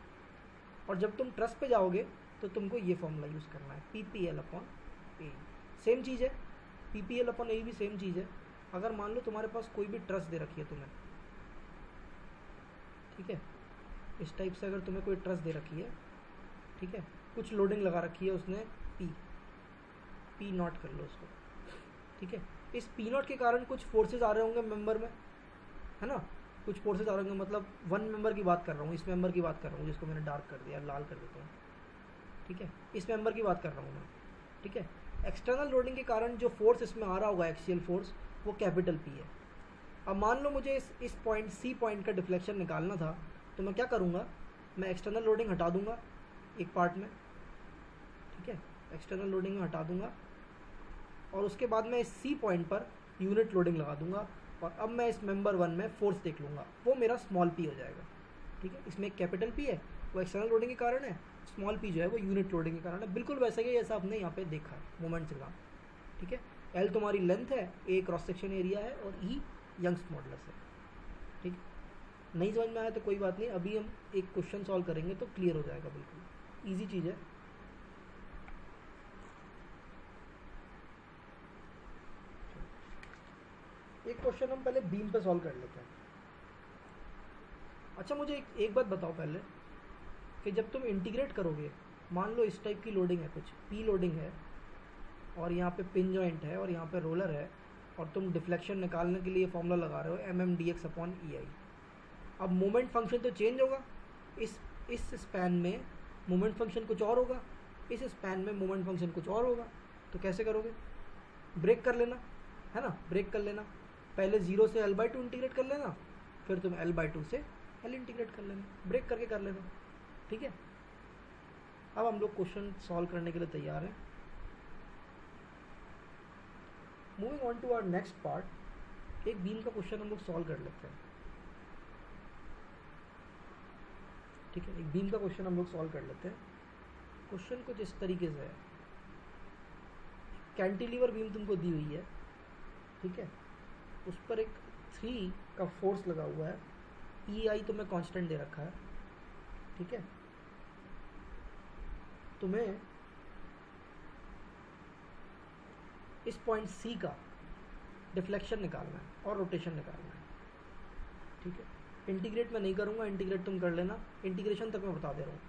और जब तुम ट्रस्ट पे जाओगे तो तुमको ये फॉर्मूला यूज़ करना है, PPL अपॉन A। सेम चीज़ है, PPL अपॉन A भी सेम चीज़ है। अगर मान लो तुम्हारे पास कोई भी ट्रस्ट दे रखी है तुम्हें, ठीक है, इस टाइप से अगर तुम्हें कोई ट्रस्ट दे रखी है, ठीक है, कुछ लोडिंग लगा रखी है उसने, P नॉट कर लो उसको। ठीक है, इस P नॉट के कारण कुछ फोर्सेज आ रहे होंगे मेंबर में, है ना, कुछ फोर्सेज आ रहे होंगे, मतलब 1 मेंबर की बात कर रहा हूँ, इस मेंबर की बात कर रहा हूँ जिसको मैंने डार्क कर दिया, लाल कर देता हूँ। ठीक है, इस मेंबर की बात कर रहा हूँ मैं। ठीक है, एक्सटर्नल लोडिंग के कारण जो फोर्स इसमें आ रहा होगा, एक्सियल फोर्स, वो कैपिटल P है। अब मान लो मुझे इस पॉइंट C पॉइंट का डिफ्लेक्शन निकालना था, तो मैं क्या करूँगा, मैं एक्सटर्नल लोडिंग हटा दूंगा एक पार्ट में। ठीक है, एक्सटर्नल लोडिंग में हटा दूंगा, और उसके बाद मैं इस C point per unit loading लगा दूंगा, और अब मैं इस मेंबर 1 में फोर्स देख लूँगा, वो मेरा स्मॉल p हो जाएगा। ठीक है, इसमें एक कैपिटल P है, वो एक्सटर्नल लोडिंग के कारण है, स्मॉल p जो है वो यूनिट लोडिंग के कारण है। बिल्कुल वैसा ही जैसा आपने यहाँ पे देखा है मोमेंट से काम। ठीक है, L तुम्हारी लेंथ है, A क्रॉस सेक्शन एरिया है, और E यंग्स मॉडुलस है। ठीक, नहीं समझ में आया तो कोई बात नहीं, अभी हम एक क्वेश्चन सॉल्व करेंगे तो क्लियर हो जाएगा, बिल्कुल ईजी चीज़ है। एक क्वेश्चन हम पहले बीम पे सॉल्व कर लेते हैं। अच्छा, मुझे एक बात बताओ पहले कि जब तुम इंटीग्रेट करोगे, मान लो इस टाइप की लोडिंग है, कुछ P लोडिंग है, और यहाँ पे पिन जॉइंट है, और यहाँ पे रोलर है, और तुम डिफ्लेक्शन निकालने के लिए फॉर्मूला लगा रहे हो MM/dx अपॉन EI। अब मोमेंट फंक्शन तो चेंज होगा, इस स्पैन में मोमेंट फंक्शन कुछ और होगा, इस स्पैन में मोमेंट फंक्शन कुछ और होगा, तो कैसे करोगे, ब्रेक कर लेना, है ना, ब्रेक कर लेना, पहले 0 से L/2 इंटीग्रेट कर लेना, फिर तुम L/2 से L इंटीग्रेट कर लेना, ब्रेक करके कर लेना। ठीक है, अब हम लोग क्वेश्चन सॉल्व करने के लिए तैयार हैं। Moving on to our next part, एक बीम का क्वेश्चन हम लोग सॉल्व कर लेते हैं। ठीक है, एक बीम का क्वेश्चन हम लोग सॉल्व कर लेते हैं। क्वेश्चन कुछ इस तरीके से है, कैंटिलीवर बीम तुमको दी हुई है, ठीक है, उस पर एक 3 का फोर्स लगा हुआ है, EI तुम्हें कांस्टेंट दे रखा है। ठीक है, तुम्हें इस पॉइंट C का डिफ्लेक्शन निकालना है और रोटेशन निकालना है। ठीक है, इंटीग्रेट मैं नहीं करूँगा, इंटीग्रेट तुम कर लेना, इंटीग्रेशन तक मैं बता दे रहा हूँ।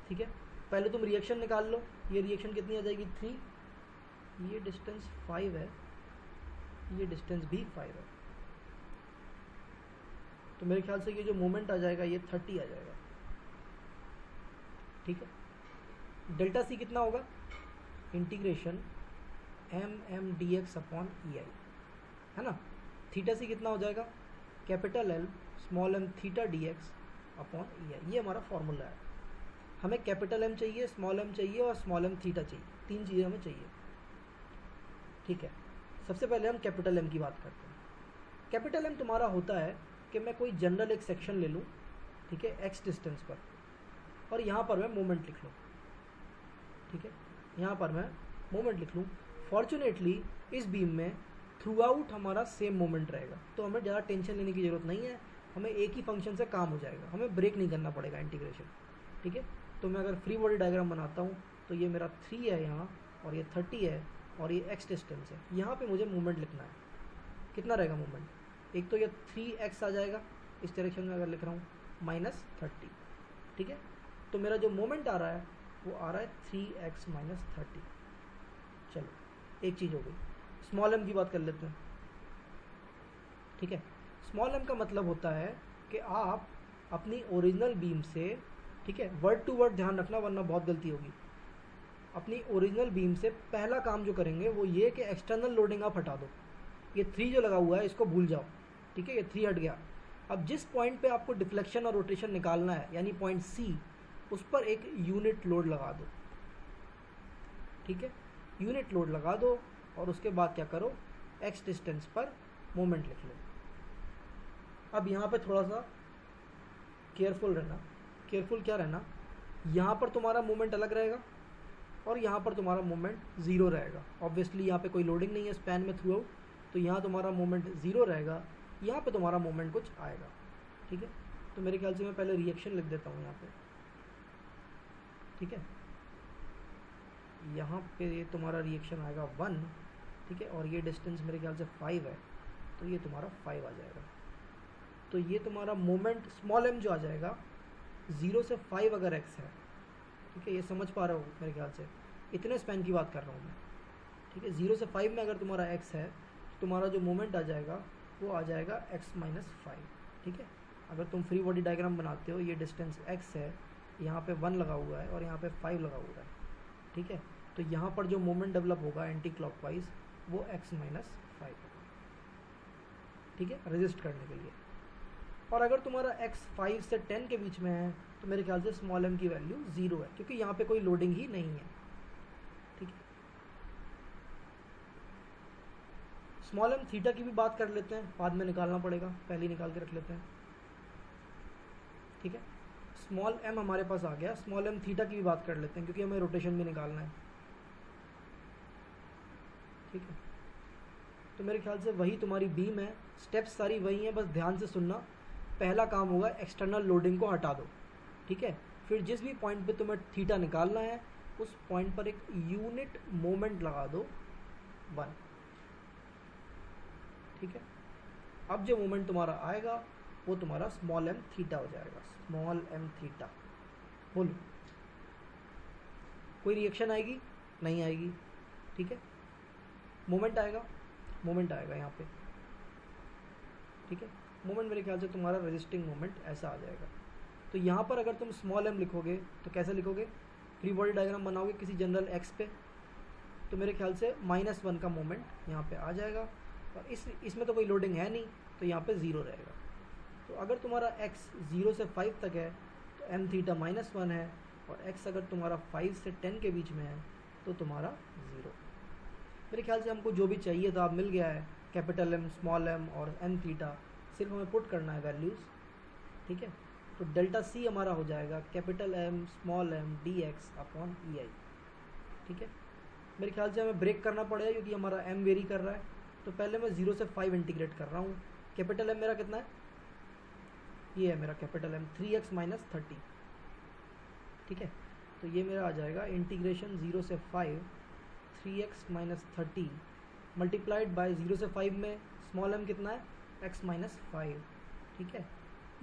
ठीक है, पहले तुम रिएक्शन निकाल लो, ये रिएक्शन कितनी आ जाएगी 3, ये डिस्टेंस 5 है, ये डिस्टेंस भी 5 है, तो मेरे ख्याल से ये जो मोमेंट आ जाएगा ये 30 आ जाएगा। ठीक है, डेल्टा सी कितना होगा, integration M D X upon E I, है ना। थीटा सी कितना हो जाएगा, capital L small M theta D X upon E I, ये हमारा फॉर्मूला है। हमें कैपिटल एम चाहिए, स्मॉल एम चाहिए और स्मॉल एम थीटा चाहिए, 3 चीज़ें हमें चाहिए। ठीक है, सबसे पहले हम कैपिटल एम की बात करते हैं। कैपिटल एम तुम्हारा होता है कि मैं कोई जनरल एक सेक्शन ले लूँ, ठीक है, एक्स डिस्टेंस पर, और यहाँ पर मैं मोमेंट लिख लूँ। ठीक है, यहाँ पर मैं मोमेंट लिख लूँ। फॉर्चुनेटली इस बीम में थ्रू आउट हमारा सेम मोमेंट रहेगा, तो हमें ज़्यादा टेंशन लेने की ज़रूरत नहीं है, हमें एक ही फंक्शन से काम हो जाएगा, हमें ब्रेक नहीं करना पड़ेगा इंटीग्रेशन। ठीक है, तो मैं अगर फ्री बॉडी डायग्राम बनाता हूँ तो ये मेरा 3 है यहाँ, और ये 30 है, और ये एक्स डिस्टेंस है। यहाँ पे मुझे मूवमेंट लिखना है, कितना रहेगा मूवमेंट, एक तो ये 3x आ जाएगा इस डायरेक्शन में अगर लिख रहा हूँ, -30। ठीक है, तो मेरा जो मोमेंट आ रहा है वो आ रहा है 3x - 30। चलो, एक चीज़ हो गई। स्मॉल एम की बात कर लेते हैं। ठीक है, स्मॉल एम का मतलब होता है कि आप अपनी ओरिजिनल बीम से, ठीक है, वर्ड टू वर्ड ध्यान रखना वरना बहुत गलती होगी। अपनी ओरिजिनल बीम से पहला काम जो करेंगे वो ये कि एक्सटर्नल लोडिंग आप हटा दो। ये 3 जो लगा हुआ है इसको भूल जाओ। ठीक है, ये 3 हट गया। अब जिस पॉइंट पे आपको डिफ्लेक्शन और रोटेशन निकालना है, यानी पॉइंट सी, उस पर एक यूनिट लोड लगा दो। ठीक है, यूनिट लोड लगा दो, और उसके बाद क्या करो, एक्स डिस्टेंस पर मोमेंट लिख लो। अब यहाँ पे थोड़ा सा केयरफुल रहना। केयरफुल क्या रहना, यहाँ पर तुम्हारा मोमेंट अलग रहेगा और यहाँ पर तुम्हारा मोमेंट 0 रहेगा। ऑब्वियसली यहाँ पे कोई लोडिंग नहीं है स्पैन में थ्रू आउट, तो यहाँ तुम्हारा मोमेंट 0 रहेगा, यहाँ पे तुम्हारा मोमेंट कुछ आएगा। ठीक है, तो मेरे ख्याल से मैं पहले रिएक्शन लिख देता हूँ यहाँ पे। ठीक है, यहाँ पे तुम्हारा रिएक्शन आएगा 1। ठीक है, और ये डिस्टेंस मेरे ख्याल से 5 है, तो ये तुम्हारा 5 आ जाएगा। तो ये तुम्हारा मोमेंट स्मॉल एम जो आ जाएगा 0 से 5 अगर x है। ठीक है, ये समझ पा रहे हो मेरे ख्याल से, इतने स्पैन की बात कर रहा हूँ मैं। ठीक है, 0 से 5 में अगर तुम्हारा x है तो तुम्हारा जो मोमेंट आ जाएगा वो आ जाएगा x - 5। ठीक है, अगर तुम फ्री बॉडी डायग्राम बनाते हो, ये डिस्टेंस x है, यहाँ पे 1 लगा हुआ है और यहाँ पे 5 लगा हुआ है। ठीक है, तो यहाँ पर जो मोमेंट डेवलप होगा एंटी क्लॉकवाइज वो x - 5 होगा। ठीक है, रेजिस्ट करने के लिए। और अगर तुम्हारा x 5 से 10 के बीच में है तो मेरे ख्याल से स्मॉल m की वैल्यू 0 है, क्योंकि यहाँ पे कोई लोडिंग ही नहीं है। ठीक है, स्मॉल m थीटा की भी बात कर लेते हैं, बाद में निकालना पड़ेगा, पहले ही निकाल के रख लेते हैं। ठीक है, स्मॉल m हमारे पास आ गया, स्मॉल m थीटा की भी बात कर लेते हैं क्योंकि हमें रोटेशन भी निकालना है। ठीक है, तो मेरे ख्याल से वही तुम्हारी बीम है, स्टेप्स सारी वही हैं, बस ध्यान से सुनना। पहला काम होगा एक्सटर्नल लोडिंग को हटा दो। ठीक है, फिर जिस भी पॉइंट पे तुम्हें थीटा निकालना है उस पॉइंट पर एक यूनिट मोमेंट लगा दो 1। ठीक है, अब जो मोमेंट तुम्हारा आएगा वो तुम्हारा स्मॉल m थीटा हो जाएगा, स्मॉल m थीटा। बोलो, कोई रिएक्शन आएगी? नहीं आएगी। ठीक है, मोमेंट आएगा, मोमेंट आएगा यहाँ पे। ठीक है, मोमेंट मेरे ख्याल से तुम्हारा रेजिस्टिंग मोमेंट ऐसा आ जाएगा। तो यहाँ पर अगर तुम स्मॉल m लिखोगे तो कैसे लिखोगे, फ्री बॉडी डायग्राम बनाओगे किसी जनरल x पे, तो मेरे ख्याल से -1 का मोमेंट यहाँ पे आ जाएगा, और इसमें तो कोई लोडिंग है नहीं, तो यहाँ पे 0 रहेगा। तो अगर तुम्हारा x 0 से 5 तक है तो m थीटा -1 है, और x अगर तुम्हारा 5 से 10 के बीच में है तो तुम्हारा 0। मेरे ख्याल से हमको जो भी चाहिए था अब मिल गया है, कैपिटल M, स्मॉल m और m थीटा, सिर्फ हमें पुट करना है वैल्यूज़। ठीक है, तो डेल्टा C हमारा हो जाएगा capital M small m dx upon EI। ठीक है, मेरे ख्याल से हमें ब्रेक करना पड़ेगा क्योंकि हमारा m वेरी कर रहा है, तो पहले मैं 0 से 5 इंटीग्रेट कर रहा हूँ। कैपिटल M मेरा कितना है, ये है मेरा कैपिटल M 3x - 30। ठीक है, तो ये मेरा आ जाएगा इंटीग्रेशन 0 से 5 3x - 30 मल्टीप्लाइड बाय 0 से 5 में स्मॉल m कितना है x माइनस 5, ठीक है,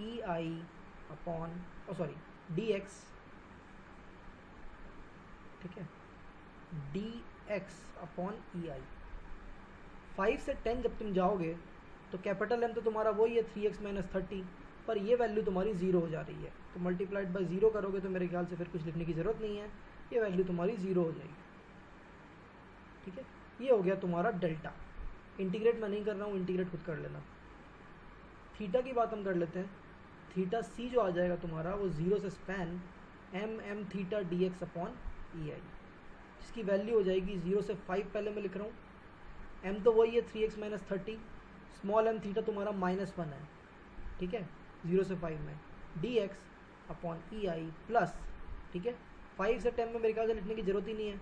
ई आई अपॉन डी एक्स, ठीक है, डी एक्स अपॉन ई आई। 5 से 10 जब तुम जाओगे तो कैपिटल एम तो तुम्हारा वही है 3x माइनस 30, पर ये वैल्यू तुम्हारी ज़ीरो हो जा रही है, तो मल्टीप्लाइड बाय ज़ीरो करोगे तो मेरे ख्याल से फिर कुछ लिखने की ज़रूरत नहीं है, ये वैल्यू तुम्हारी ज़ीरो हो जाएगी, ठीक है। ये हो गया तुम्हारा डेल्टा। इंटीग्रेट मैं नहीं कर रहा हूँ, इंटीग्रेट खुद कर लेना। थीटा की बात हम कर लेते हैं। थीटा सी जो आ जाएगा तुम्हारा वो ज़ीरो से span M theta D X upon E I, जिसकी वैल्यू हो जाएगी 0 से 5, पहले मैं लिख रहा हूँ, m तो वही है 3x minus 30, small m theta तुम्हारा -1 है, ठीक है, 0 से 5 में, dx अपॉन ई आई प्लस, ठीक है, 5 से 10 में मेरे ख्याल से लिखने की ज़रूरत ही नहीं है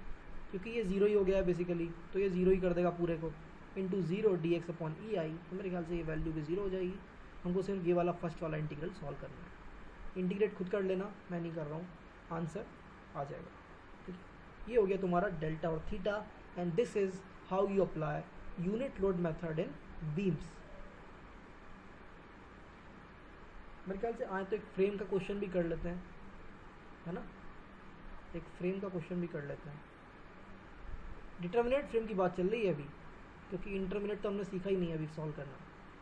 क्योंकि ये ज़ीरो ही हो गया है बेसिकली, तो ये ज़ीरो ही कर देगा पूरे को, इंटू 0 dx अपॉन ई आई, तो मेरे ख्याल से ये वैल्यू भी ज़ीरो हो जाएगी। हमको सिर्फ ये वाला फर्स्ट वाला इंटीग्रल सॉल्व करना है, इंटीग्रेट खुद कर लेना, मैं नहीं कर रहा हूँ, आंसर आ जाएगा, ठीक है। ये हो गया तुम्हारा डेल्टा और theta, and this is how you apply unit load method in beams. मेरे ख्याल से आज तो एक फ्रेम का क्वेश्चन भी कर लेते हैं, है ना, एक फ्रेम का क्वेश्चन भी कर लेते हैं। डिटर्मिनेट फ्रेम की बात चल रही है अभी, क्योंकि इंटरमिनेट तो हमने सीखा ही नहीं है अभी सॉल्व करना,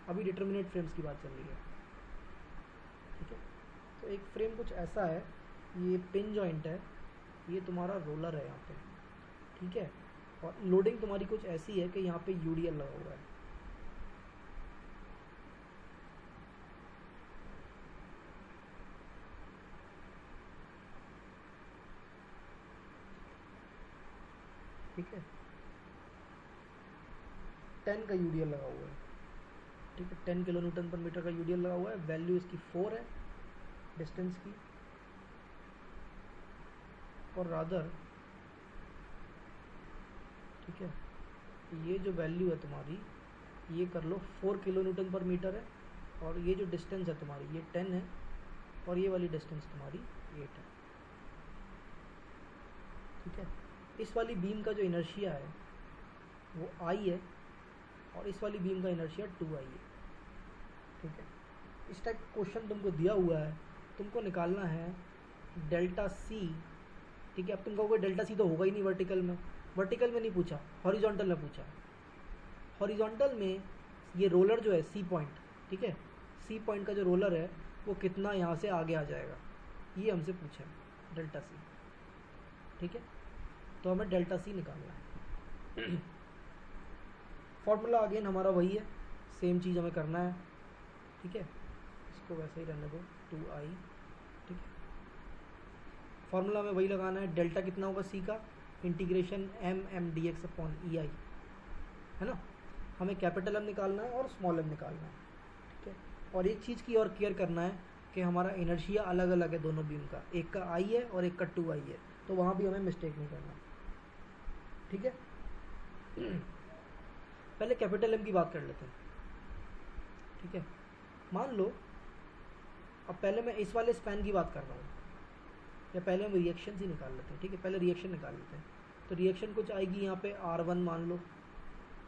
अभी डिटर्मिनेट फ्रेम्स की बात चल रही है, ठीक है। तो एक फ्रेम कुछ ऐसा है, ये पिन जॉइंट है, ये तुम्हारा रोलर है यहाँ पे, ठीक है, और लोडिंग तुम्हारी कुछ ऐसी है कि यहाँ पे यूडीएल लगा हुआ है, ठीक है, 10 का यूडीएल लगा हुआ है, ठीक है, 10 किलो न्यूटन पर मीटर का यूडीएल लगा हुआ है, वैल्यू इसकी 4 है डिस्टेंस की, और रादर, ठीक है, ये जो वैल्यू है तुम्हारी, ये कर लो 4 किलो न्यूटन पर मीटर है, और ये जो डिस्टेंस है तुम्हारी ये 10 है, और ये वाली डिस्टेंस तुम्हारी 8 है, ठीक है। इस वाली बीम का जो इनर्शिया है वो I है, और इस वाली बीम का इनर्शिया 2I है, ठीक है। इस टाइप का क्वेश्चन तुमको दिया हुआ है, तुमको निकालना है डेल्टा सी, ठीक है। अब तुम कहोगे डेल्टा सी तो होगा ही नहीं वर्टिकल में, वर्टिकल में नहीं पूछा, हॉरिजॉन्टल में पूछा। हॉरिजॉन्टल में ये रोलर जो है सी पॉइंट, ठीक है, सी पॉइंट का जो रोलर है वो कितना यहाँ से आगे आ जाएगा, ये हमसे पूछा है डेल्टा सी, ठीक है। तो हमें डेल्टा सी निकालना है। फॉर्मूला अगेन हमारा वही है, सेम चीज़ हमें करना है, ठीक है, इसको वैसे ही रहने दो 2I, ठीक है। फॉर्मूला में वही लगाना है, डेल्टा कितना होगा सी का, integration m dx upon E I, है ना। हमें कैपिटल M निकालना है और स्मॉल m निकालना है, ठीक है। और एक चीज़ की और केयर करना है कि हमारा इनर्शिया अलग अलग है दोनों बीम का, एक का I है और एक का 2I है, तो वहाँ भी हमें मिस्टेक नहीं करना, ठीक है। पहले कैपिटल M की बात कर लेते हैं, ठीक है। मान लो अब पहले मैं इस वाले स्पैन की बात कर रहा हूँ, या पहले हम रिएक्शन ही निकाल लेते हैं, ठीक है, पहले रिएक्शन निकाल लेते हैं। तो रिएक्शन कुछ आएगी यहाँ पे R1 मान लो,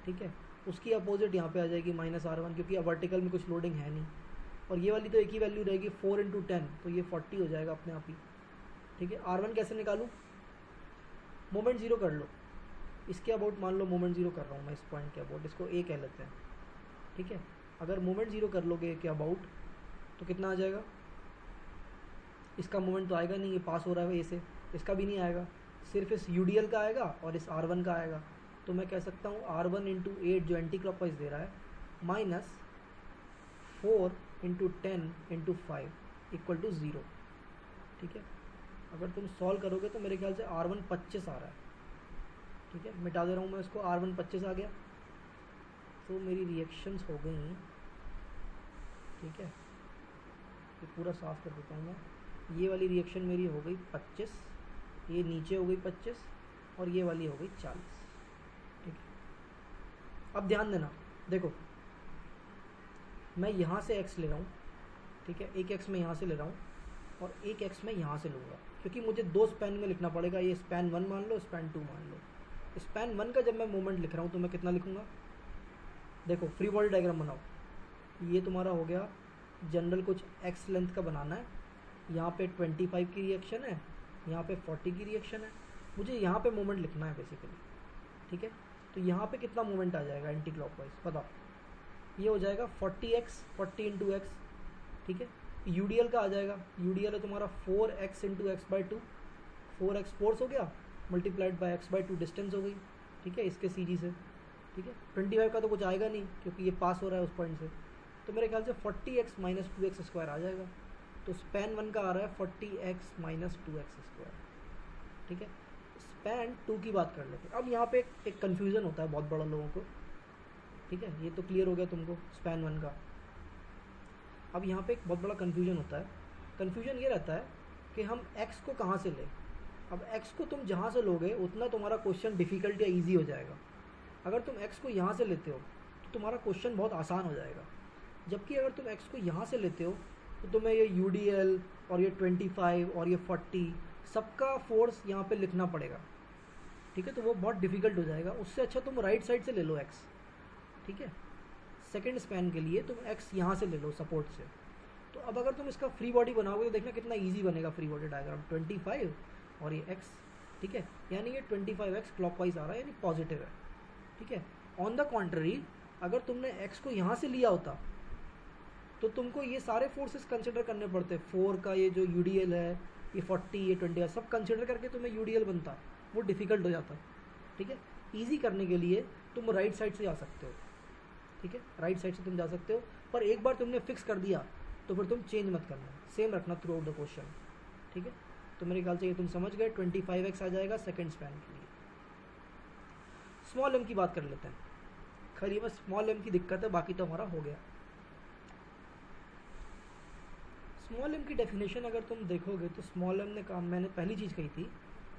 ठीक है, उसकी अपोजिट यहाँ पे आ जाएगी -R1, क्योंकि अब वर्टिकल में कुछ लोडिंग है नहीं, और ये वाली तो एक ही वैल्यू रहेगी 4 × 10, तो ये 40 हो जाएगा अपने आप ही, ठीक है। R1 कैसे निकालूँ, मोमेंट ज़ीरो कर लो, इसके अबाउट मान लो मोमेंट ज़ीरो कर रहा हूँ मैं, इस पॉइंट के अबाउट, इसको A कह लेते हैं, ठीक है। अगर मोमेंट ज़ीरो कर लोगे के अबाउट तो कितना आ जाएगा, इसका मोमेंट तो आएगा नहीं, ये पास हो रहा है A से, इसका भी नहीं आएगा, सिर्फ इस UDL का आएगा और इस R1 का आएगा। तो मैं कह सकता हूँ R1 × 8 जो एंटी क्लॉकवाइज दे रहा है, -4 × 10 × 5 = 0, ठीक है। अगर तुम सॉल्व करोगे तो मेरे ख्याल से R1 25 आ रहा है, ठीक है, मिटा दे रहा हूँ मैं इसको, R1 25 आ गया, तो मेरी रिएक्शंस हो गई, ठीक है। ये पूरा साफ कर देता हूँ मैं, ये वाली रिएक्शन मेरी हो गई 25, ये नीचे हो गई 25, और ये वाली हो गई 40, ठीक है। अब ध्यान देना, देखो मैं यहाँ से x ले रहा हूँ, ठीक है, एक x मैं यहाँ से ले रहा हूँ और एक x मैं यहाँ से लूँगा, क्योंकि मुझे दो स्पैन में लिखना पड़ेगा, ये स्पैन 1 मान लो, स्पैन 2 मान लो। स्पैन 1 का जब मैं मोमेंट लिख रहा हूँ तो मैं कितना लिखूँगा, देखो फ्री बॉडी डायग्राम बनाओ, ये तुम्हारा हो गया जनरल, कुछ एक्स लेंथ का बनाना है। यहाँ पे 25 की रिएक्शन है, यहाँ पे 40 की रिएक्शन है, मुझे यहाँ पे मोमेंट लिखना है बेसिकली, ठीक है। तो यहाँ पे कितना मोमेंट आ जाएगा एंटी क्लॉकवाइज बताओ, ये हो जाएगा 40x, 40 इंटू एक्स, ठीक है। यूडीएल का आ जाएगा, यूडीएल है तुम्हारा 4x into x by 2, 4x force हो गया multiplied by x by 2 distance हो गई, ठीक है, इसके सी जी से, ठीक है। 25 का तो कुछ आएगा नहीं क्योंकि ये पास हो रहा है उस पॉइंट से, तो मेरे ख्याल से 40x माइनस 2x स्क्वायर आ जाएगा। तो स्पैन 1 का आ रहा है 40x माइनस 2x स्क्वायर, ठीक है। स्पैन 2 की बात कर लेते हैं। अब यहाँ पे एक कन्फ्यूज़न होता है बहुत बड़ा लोगों को, ठीक है, ये तो क्लियर हो गया तुमको स्पैन 1 का। अब यहाँ पे एक बहुत बड़ा कन्फ्यूजन होता है। कन्फ्यूजन ये रहता है कि हम x को कहाँ से लें। अब x को तुम जहाँ से लोगे उतना तुम्हारा क्वेश्चन डिफ़िकल्ट या ईजी हो जाएगा। अगर तुम x को यहाँ से लेते हो तो तुम्हारा क्वेश्चन बहुत आसान हो जाएगा, जबकि अगर तुम x को यहाँ से लेते हो तो तुम्हें ये UDL और ये 25 और ये 40 सबका फोर्स यहाँ पे लिखना पड़ेगा, ठीक है, तो वो बहुत डिफ़िकल्ट हो जाएगा। उससे अच्छा तुम राइट साइड से ले लो x, ठीक है। सेकेंड स्पैन के लिए तुम x यहाँ से ले लो सपोर्ट से। तो अब अगर तुम इसका फ्री बॉडी बनाओगे तो देखना कितना ईजी बनेगा फ्री बॉडी डायग्राम, 25 और ये x, ठीक है, यानी ये 25x क्लॉकवाइज आ रहा है यानी पॉजिटिव है, ठीक है। ऑन द कॉन्ट्ररी अगर तुमने x को यहाँ से लिया होता तो तुमको ये सारे फोर्सेस कंसिडर करने पड़ते, 4 का ये जो UDL है, ये 40, ये 20 सब कंसिडर करके तुम्हें UDL बनता, वो डिफ़िकल्ट हो जाता, ठीक है। ईजी करने के लिए तुम राइट साइड से जा सकते हो, ठीक है, राइट साइड से तुम जा सकते हो, पर एक बार तुमने फिक्स कर दिया तो फिर तुम चेंज मत करना, सेम रखना थ्रू आउट द क्वेश्चन, ठीक है। तो मेरे ख्याल से ये तुम समझ गए, 25x आ जाएगा सेकेंड स्पैन के लिए। स्मॉल m की बात कर लेते हैं। खैर ये बस स्मॉल m की दिक्कत है, बाकी तो हमारा हो गया। स्मॉल m की डेफिनेशन अगर तुम देखोगे तो स्मॉल m ने काम, मैंने पहली चीज़ कही थी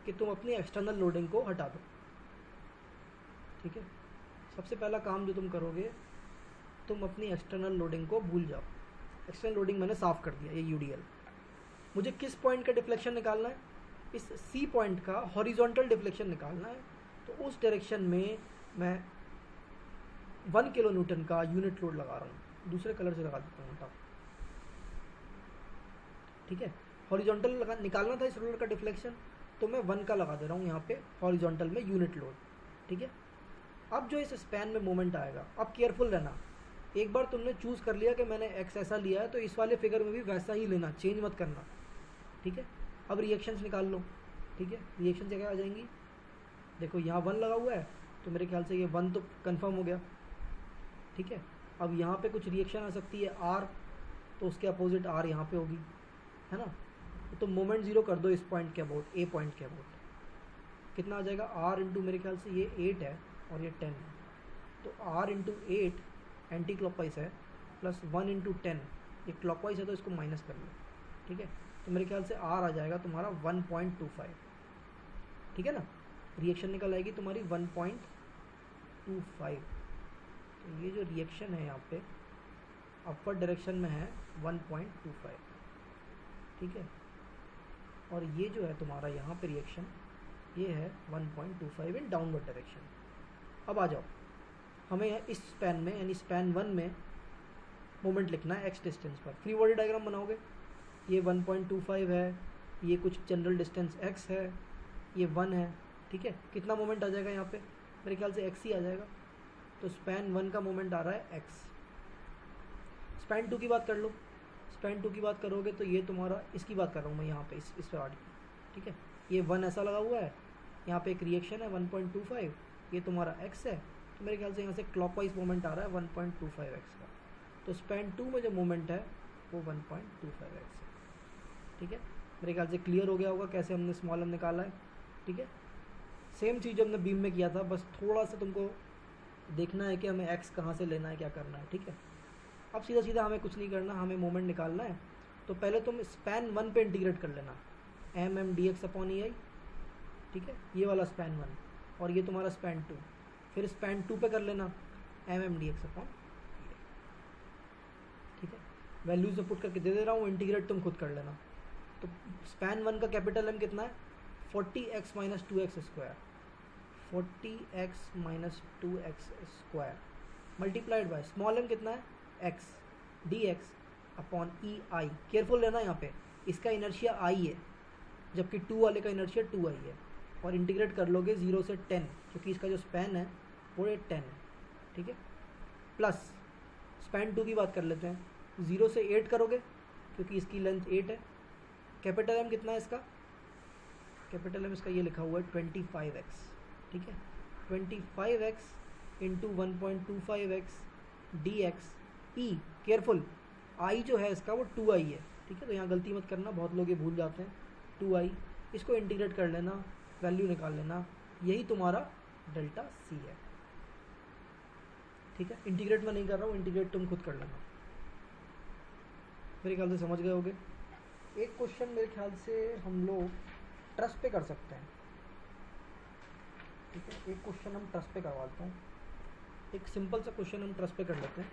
कि तुम अपनी एक्सटर्नल लोडिंग को हटा दो, ठीक है। सबसे पहला काम जो तुम करोगे, तुम अपनी एक्सटर्नल लोडिंग को भूल जाओ। एक्सटर्नल लोडिंग मैंने साफ़ कर दिया, ये UDL। मुझे किस पॉइंट का डिफ्लेक्शन निकालना है, इस C पॉइंट का हॉरिजॉन्टल डिफ्लेक्शन निकालना है। तो उस डायरेक्शन में मैं 1 किलो न्यूटन का यूनिट लोड लगा रहा हूँ, दूसरे कलर से लगा देता हूँ, बताओ, ठीक है। हॉरिजॉन्टल निकालना था इस रोलर का डिफ्लेक्शन, तो मैं 1 का लगा दे रहा हूँ यहाँ पे हॉरिजॉन्टल में यूनिट लोड, ठीक है। अब जो इस स्पैन में मोमेंट आएगा, अब केयरफुल रहना, एक बार तुमने चूज़ कर लिया कि मैंने x ऐसा लिया है तो इस वाले फिगर में भी वैसा ही लेना, चेंज मत करना, ठीक है। अब रिएक्शंस निकाल लो, ठीक है। रिएक्शन जगह आ जाएंगी, देखो यहाँ 1 लगा हुआ है तो मेरे ख्याल से ये 1 तो कंफर्म हो गया, ठीक है। अब यहाँ पे कुछ रिएक्शन आ सकती है R, तो उसके अपोजिट R यहाँ पे होगी, है ना। तो मोमेंट ज़ीरो कर दो इस पॉइंट के अबाउट, A पॉइंट के अबाउट, कितना आ जाएगा R इंटू, मेरे ख्याल से ये 8 है और ये 10 है, तो R इंटू 8 एंटी क्लॉकवाइज है, प्लस 1 इंटू 10 ये क्लॉकवाइज है, तो इसको माइनस कर लो, ठीक है। तो मेरे ख्याल से R आ जाएगा तुम्हारा 1.25, ठीक है ना। रिएक्शन निकल आएगी तुम्हारी 1.25। तो ये जो रिएक्शन है यहाँ पे अपवर्ड डायरेक्शन में है 1.25, ठीक है। और ये जो है तुम्हारा यहाँ पे रिएक्शन ये है 1.25 इन डाउनवर्ड डायरेक्शन। अब आ जाओ, हमें इस स्पैन में यानी स्पैन 1 में मोमेंट लिखना है x डिस्टेंस पर। फ्री बॉडी डायग्राम बनाओगे, ये 1.25 है, ये कुछ जनरल डिस्टेंस x है, ये 1 है, ठीक है। कितना मोमेंट आ जाएगा यहाँ पे, मेरे ख्याल से x ही आ जाएगा। तो स्पैन 1 का मोमेंट आ रहा है x। स्पैन 2 की बात कर लो, स्पैन 2 की बात करोगे तो ये तुम्हारा, इसकी बात कर रहा हूँ मैं यहाँ पे इस रॉड की, ठीक है। ये 1 ऐसा लगा हुआ है, यहाँ पे एक रिएक्शन है 1.25, ये तुम्हारा x है, तो मेरे ख्याल से यहाँ से क्लॉकवाइज मोमेंट आ रहा है 1.25x का। तो स्पैन 2 में जो मोमेंट है वो 1.25x है, ठीक है। मेरे ख्याल से क्लियर हो गया होगा कैसे हमने स्मॉल m निकाला है, ठीक है। सेम चीज़ जो हमने बीम में किया था, बस थोड़ा सा तुमको देखना है कि हमें x कहाँ से लेना है, क्या करना है, ठीक है। अब सीधा सीधा हमें कुछ नहीं करना, हमें मोमेंट निकालना है। तो पहले तुम स्पैन 1 पे इंटीग्रेट कर लेना, mm dx अपॉन EI, ठीक है, ये वाला स्पैन 1, और ये तुम्हारा स्पैन 2, फिर स्पैन 2 पे कर लेना mm dx अपॉन EI, ठीक है। वैल्यूज में पुट करके दे दे रहा हूँ, इंटीग्रेट तुम खुद कर लेना। तो स्पैन 1 का कैपिटल M कितना है, 40x minus 2x square, 40x minus 2x square multiplied by small m कितना है x, D X upon E आई। केयरफुल रहना यहाँ पे, इसका इनर्शिया आई है जबकि 2 वाले का इनर्शिया 2 आई है, और इंटीग्रेट कर लोगे 0 से 10 क्योंकि इसका जो स्पैन है वो 10 है, ठीक है। प्लस स्पैन 2 की बात कर लेते हैं, 0 से 8 करोगे क्योंकि इसकी लेंथ 8 है। कैपिटल एम कितना है इसका, कैपिटल एम इसका ये लिखा हुआ है 25x, ठीक है। 25x into 1.25x D x E, careful I जो है इसका वो 2i है, ठीक है। तो यहाँ गलती मत करना, बहुत लोग ये भूल जाते हैं, 2i, इसको इंटीग्रेट कर लेना, वैल्यू निकाल लेना, यही तुम्हारा डेल्टा सी है, ठीक है। इंटीग्रेट मैं नहीं कर रहा हूँ, इंटीग्रेट तुम खुद कर लेना। मेरे ख्याल से समझ गए होगे। एक क्वेश्चन मेरे ख्याल से हम लोग ट्रस्ट पे कर सकते हैं, ठीक है। एक क्वेश्चन हम ट्रस्ट पे करवाते हैं, एक सिंपल सा क्वेश्चन हम ट्रस्ट पे कर लेते हैं,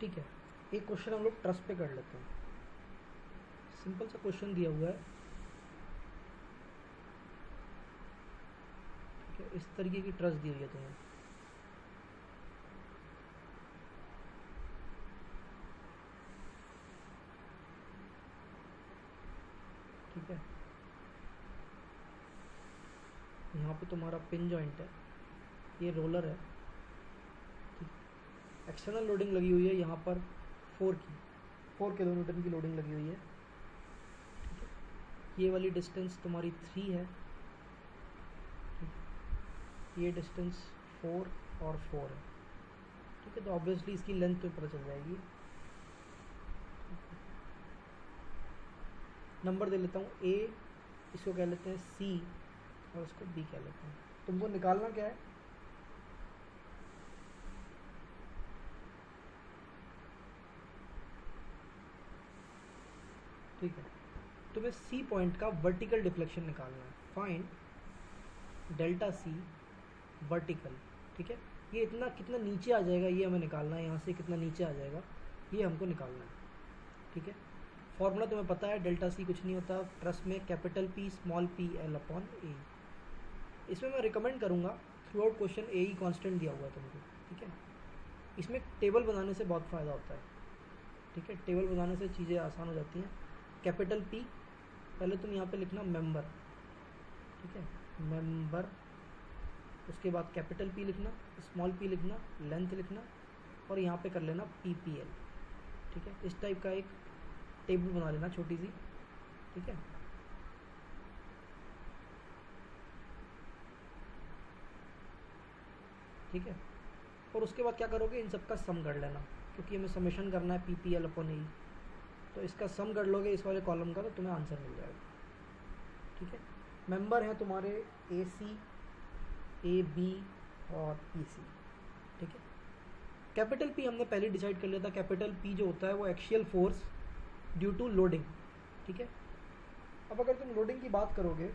ठीक है। एक क्वेश्चन हम लोग ट्रस्ट पे कर लेते हैं, सिंपल सा क्वेश्चन दिया हुआ है, ठीक है। इस तरीके की ट्रस्ट दी हुई है तुम्हें, ठीक है। यहाँ पे तुम्हारा पिन जॉइंट है, ये रोलर है, ठीक। एक्सटर्नल लोडिंग लगी हुई है यहाँ पर 4 किलोमीटर की लोडिंग लगी हुई है, ठीक है। ये वाली डिस्टेंस तुम्हारी 3 है, ठीक। ये डिस्टेंस 4 और 4 है, ठीक है। तो ऑब्वियसली इसकी लेंथ तो पता चल जाएगी। नंबर दे लेता हूँ ए, इसको कह लेते हैं सी और इसको बी कह लेते हैं। तुमको निकालना क्या है, ठीक है। तुम्हें सी पॉइंट का वर्टिकल डिफ्लेक्शन निकालना है, फाइंड डेल्टा सी वर्टिकल, ठीक है। ये इतना कितना नीचे आ जाएगा ये हमें निकालना है, यहाँ से कितना नीचे आ जाएगा ये हमको निकालना है, ठीक है। फॉर्मूला तुम्हें पता है, डेल्टा सी कुछ नहीं होता ट्रस्ट में capital P small P L upon A. इसमें मैं रिकमेंड करूँगा थ्रू आउट क्वेश्चन ए ही कांस्टेंट दिया हुआ है तुमको, ठीक है। इसमें टेबल बनाने से बहुत फ़ायदा होता है, ठीक है। टेबल बनाने से चीज़ें आसान हो जाती हैं। कैपिटल पी, पहले तुम यहाँ पे लिखना मेंबर, ठीक है, मेंबर। उसके बाद कैपिटल पी लिखना, स्मॉल पी लिखना, लेंथ लिखना, और यहाँ पे कर लेना पी पी एल, ठीक है। इस टाइप का एक टेबल बना लेना छोटी सी, ठीक है। ठीक है, और उसके बाद क्या करोगे, इन सब का सम कर लेना, क्योंकि हमें समेशन करना है पी पी एल अपॉन ए। तो इसका सम कर लोगे इस वाले कॉलम का, तो तुम्हें आंसर मिल जाएगा, ठीक है। मेंबर है तुम्हारे ए सी, ए बी और ई सी, ठीक है। कैपिटल पी हमने पहले डिसाइड कर लिया था, कैपिटल पी जो होता है वो axial force due to loading, ठीक है। अब अगर तुम लोडिंग की बात करोगे,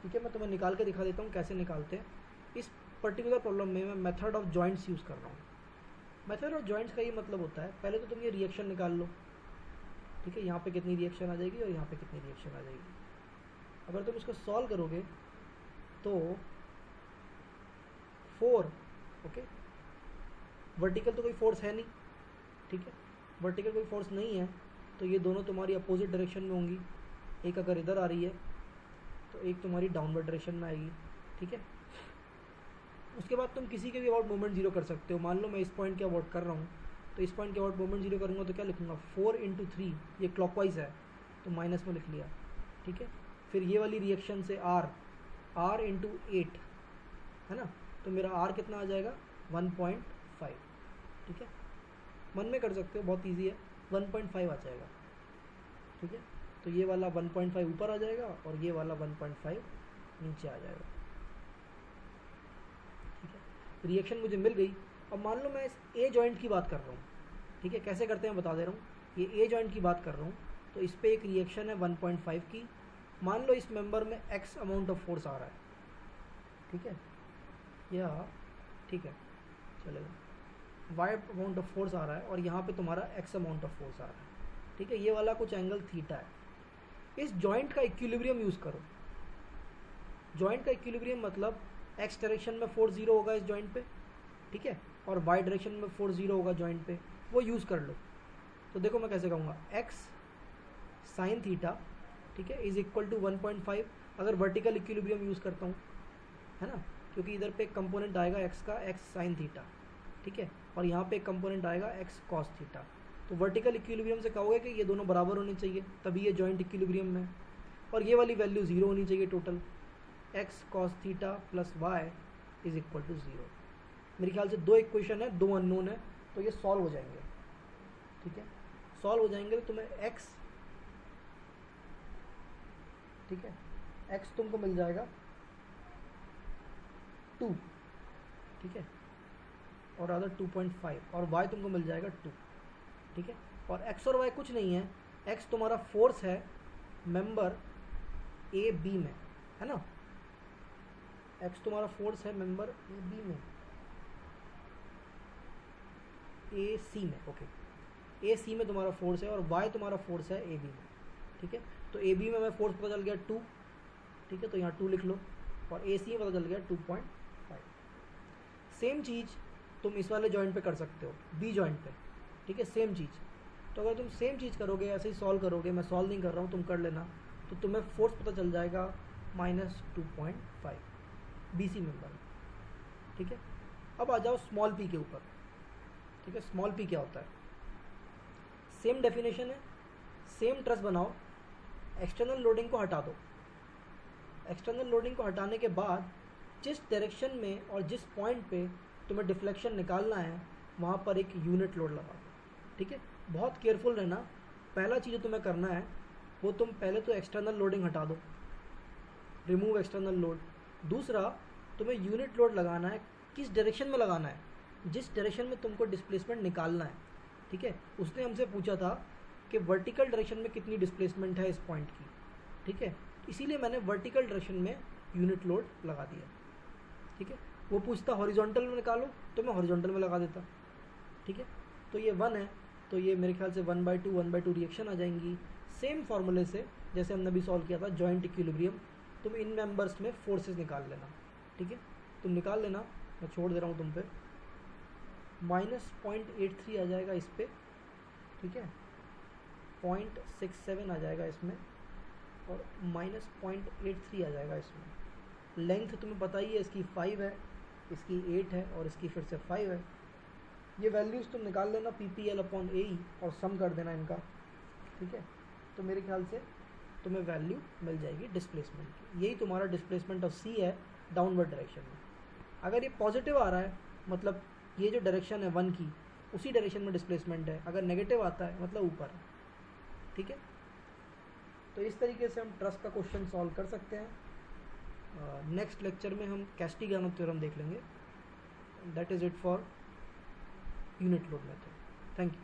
ठीक है, मैं तुम्हें निकाल के दिखा देता हूँ कैसे निकालते हैं। इस पर्टिकुलर प्रॉब्लम में मैं मेथड ऑफ जॉइंट्स यूज़ कर रहा हूँ। मेथड ऑफ जॉइंट्स का ये मतलब होता है, पहले तो तुम ये रिएक्शन निकाल लो, ठीक है। यहाँ पे कितनी रिएक्शन आ जाएगी और यहाँ पे कितनी रिएक्शन आ जाएगी। अगर तुम इसको सॉल्व करोगे तो 4, ओके, वर्टिकल तो कोई फोर्स है नहीं, ठीक है, वर्टिकल कोई फोर्स नहीं है, तो ये दोनों तुम्हारी अपोजिट डायरेक्शन में होंगी। एक अगर इधर आ रही है तो एक तुम्हारी डाउनवर्ड डायरेक्शन में आएगी, ठीक है। उसके बाद तुम किसी के भी अबाउट मोमेंट जीरो कर सकते हो। मान लो मैं इस पॉइंट के अबाउट कर रहा हूँ, तो इस पॉइंट के अबाउट मोमेंट जीरो करूँगा तो क्या लिखूँगा, 4 × 3, ये क्लॉकवाइज है तो माइनस में लिख लिया, ठीक है। फिर ये वाली रिएक्शन से R × 8 है ना, तो मेरा R कितना आ जाएगा 1.5, ठीक है। मन में कर सकते हो, बहुत ईजी है, 1.5 आ जाएगा, ठीक है। तो ये वाला 1.5 ऊपर आ जाएगा और ये वाला 1.5 नीचे आ जाएगा, ठीक है। रिएक्शन मुझे मिल गई। अब मान लो मैं इस ए जॉइंट की बात कर रहा हूँ, ठीक है, कैसे करते हैं बता दे रहा हूँ। ये ए जॉइंट की बात कर रहा हूँ, तो इस पर एक रिएक्शन है 1.5 की। मान लो इस मेंबर में x अमाउंट ऑफ फोर्स आ रहा है, ठीक है, या ठीक है चलेगा, y अमाउंट ऑफ फोर्स आ रहा है और यहाँ पे तुम्हारा x अमाउंट ऑफ फोर्स आ रहा है, ठीक है। ये वाला कुछ एंगल थीटा है। इस जॉइंट का इक्विलिब्रियम यूज़ करो। जॉइंट का इक्विलिब्रियम मतलब x डायरेक्शन में फोर्स 0 होगा इस जॉइंट पे, ठीक है, और वाई डायरेक्शन में फोर्स 0 होगा जॉइंट पे, वो यूज़ कर लो। तो देखो मैं कैसे कहूँगा, एक्स साइन थीटा, ठीक है, इज इक्वल टू 1.5 अगर वर्टिकल इक्विलिब्रियम यूज़ करता हूँ, है ना, क्योंकि इधर पे एक कंपोनेंट आएगा एक्स का, एक्स साइन थीटा, ठीक है, और यहाँ पे एक कंपोनेंट आएगा एक्स कॉस थीटा। तो वर्टिकल इक्विलिब्रियम से कहोगे कि ये दोनों बराबर होने चाहिए, तभी ये जॉइंट इक्विलिब्रियम में, और ये वाली वैल्यू 0 होनी चाहिए total, X cos theta plus Y is equal to 0। मेरे ख्याल से 2 इक्वेशन है, 2 अननोन है, तो ये सॉल्व हो जाएंगे, ठीक है, सॉल्व हो जाएंगे। तो तुम्हें एक्स, ठीक है, एक्स तुमको मिल जाएगा 2, ठीक है, और अदर 2.5, और y तुमको मिल जाएगा 2, ठीक है, और x और y कुछ नहीं है, x तुम्हारा फोर्स है मेंबर ए बी में, है ना, x तुम्हारा फोर्स है मेंबर ए बी में, ए सी में, ओके, ए सी में तुम्हारा फोर्स है, और y तुम्हारा फोर्स है ए बी में, ठीक है। तो ए बी में हमें फोर्स पता चल गया 2, ठीक है, तो यहाँ 2 लिख लो, और ए सी में पता चल गया 2.5। सेम चीज़ तुम इस वाले जॉइंट पे कर सकते हो, बी जॉइंट पे, ठीक है, सेम चीज़। तो अगर तुम सेम चीज़ करोगे, ऐसे ही सॉल्व करोगे, मैं सॉल्व नहीं कर रहा हूँ, तुम कर लेना, तो तुम्हें फोर्स पता चल जाएगा -2.5 बी सी मेंबर, ठीक है। अब आ जाओ स्मॉल पी के ऊपर, ठीक है, स्मॉल पी क्या होता है, सेम डेफिनेशन है, सेम ट्रस बनाओ, एक्सटर्नल लोडिंग को हटा दो, एक्सटर्नल लोडिंग को हटाने के बाद जिस डायरेक्शन में और जिस पॉइंट पे तुम्हें डिफ्लेक्शन निकालना है वहाँ पर एक यूनिट लोड लगा दो, ठीक है। बहुत केयरफुल रहना, पहला चीज़ जो तुम्हें करना है वो तुम पहले तो एक्सटर्नल लोडिंग हटा दो, रिमूव एक्सटर्नल लोड। दूसरा, तुम्हें यूनिट लोड लगाना है, किस डायरेक्शन में लगाना है, जिस डायरेक्शन में तुमको डिस्प्लेसमेंट निकालना है, ठीक है। उसने हमसे पूछा था कि वर्टिकल डायरेक्शन में कितनी डिस्प्लेसमेंट है इस पॉइंट की, ठीक है, इसीलिए मैंने वर्टिकल डायरेक्शन में यूनिट लोड लगा दिया, ठीक है। वो पूछता हॉरिजॉन्टल में निकालो, तो मैं हॉरिजॉन्टल में लगा देता, ठीक है। तो ये 1 है, तो ये मेरे ख्याल से 1/2 रिएक्शन आ जाएंगी, सेम फार्मूले से जैसे हमने अभी सॉल्व किया था जॉइंट इक्विलिब्रियम। तुम इन मेंबर्स में फोर्सेस निकाल लेना, ठीक है, तुम निकाल लेना, मैं छोड़ दे रहा हूँ तुम पे, -0.83 आ जाएगा इस पे, ठीक है, 0.67 आ जाएगा इसमें, और -0.83 आ जाएगा इसमें। लेंथ तुम्हें पता ही है, इसकी 5 है, इसकी 8 है, और इसकी फिर से 5 है। ये वैल्यूज़ तुम निकाल लेना PPL/AE और सम कर देना इनका, ठीक है। तो मेरे ख्याल से तुम्हें वैल्यू मिल जाएगी डिस्प्लेसमेंट की, यही तुम्हारा डिस्प्लेसमेंट ऑफ C है डाउनवर्ड डायरेक्शन में। अगर ये पॉजिटिव आ रहा है मतलब ये जो डायरेक्शन है 1 की, उसी डायरेक्शन में डिस्प्लेसमेंट है, अगर नेगेटिव आता है मतलब ऊपर है, ठीक है। तो इस तरीके से हम ट्रस का क्वेश्चन सॉल्व कर सकते हैं। नेक्स्ट लेक्चर में हम कैस्टिग्लिआनो थ्योरम देख लेंगे। That is it for unit load method. Thank you.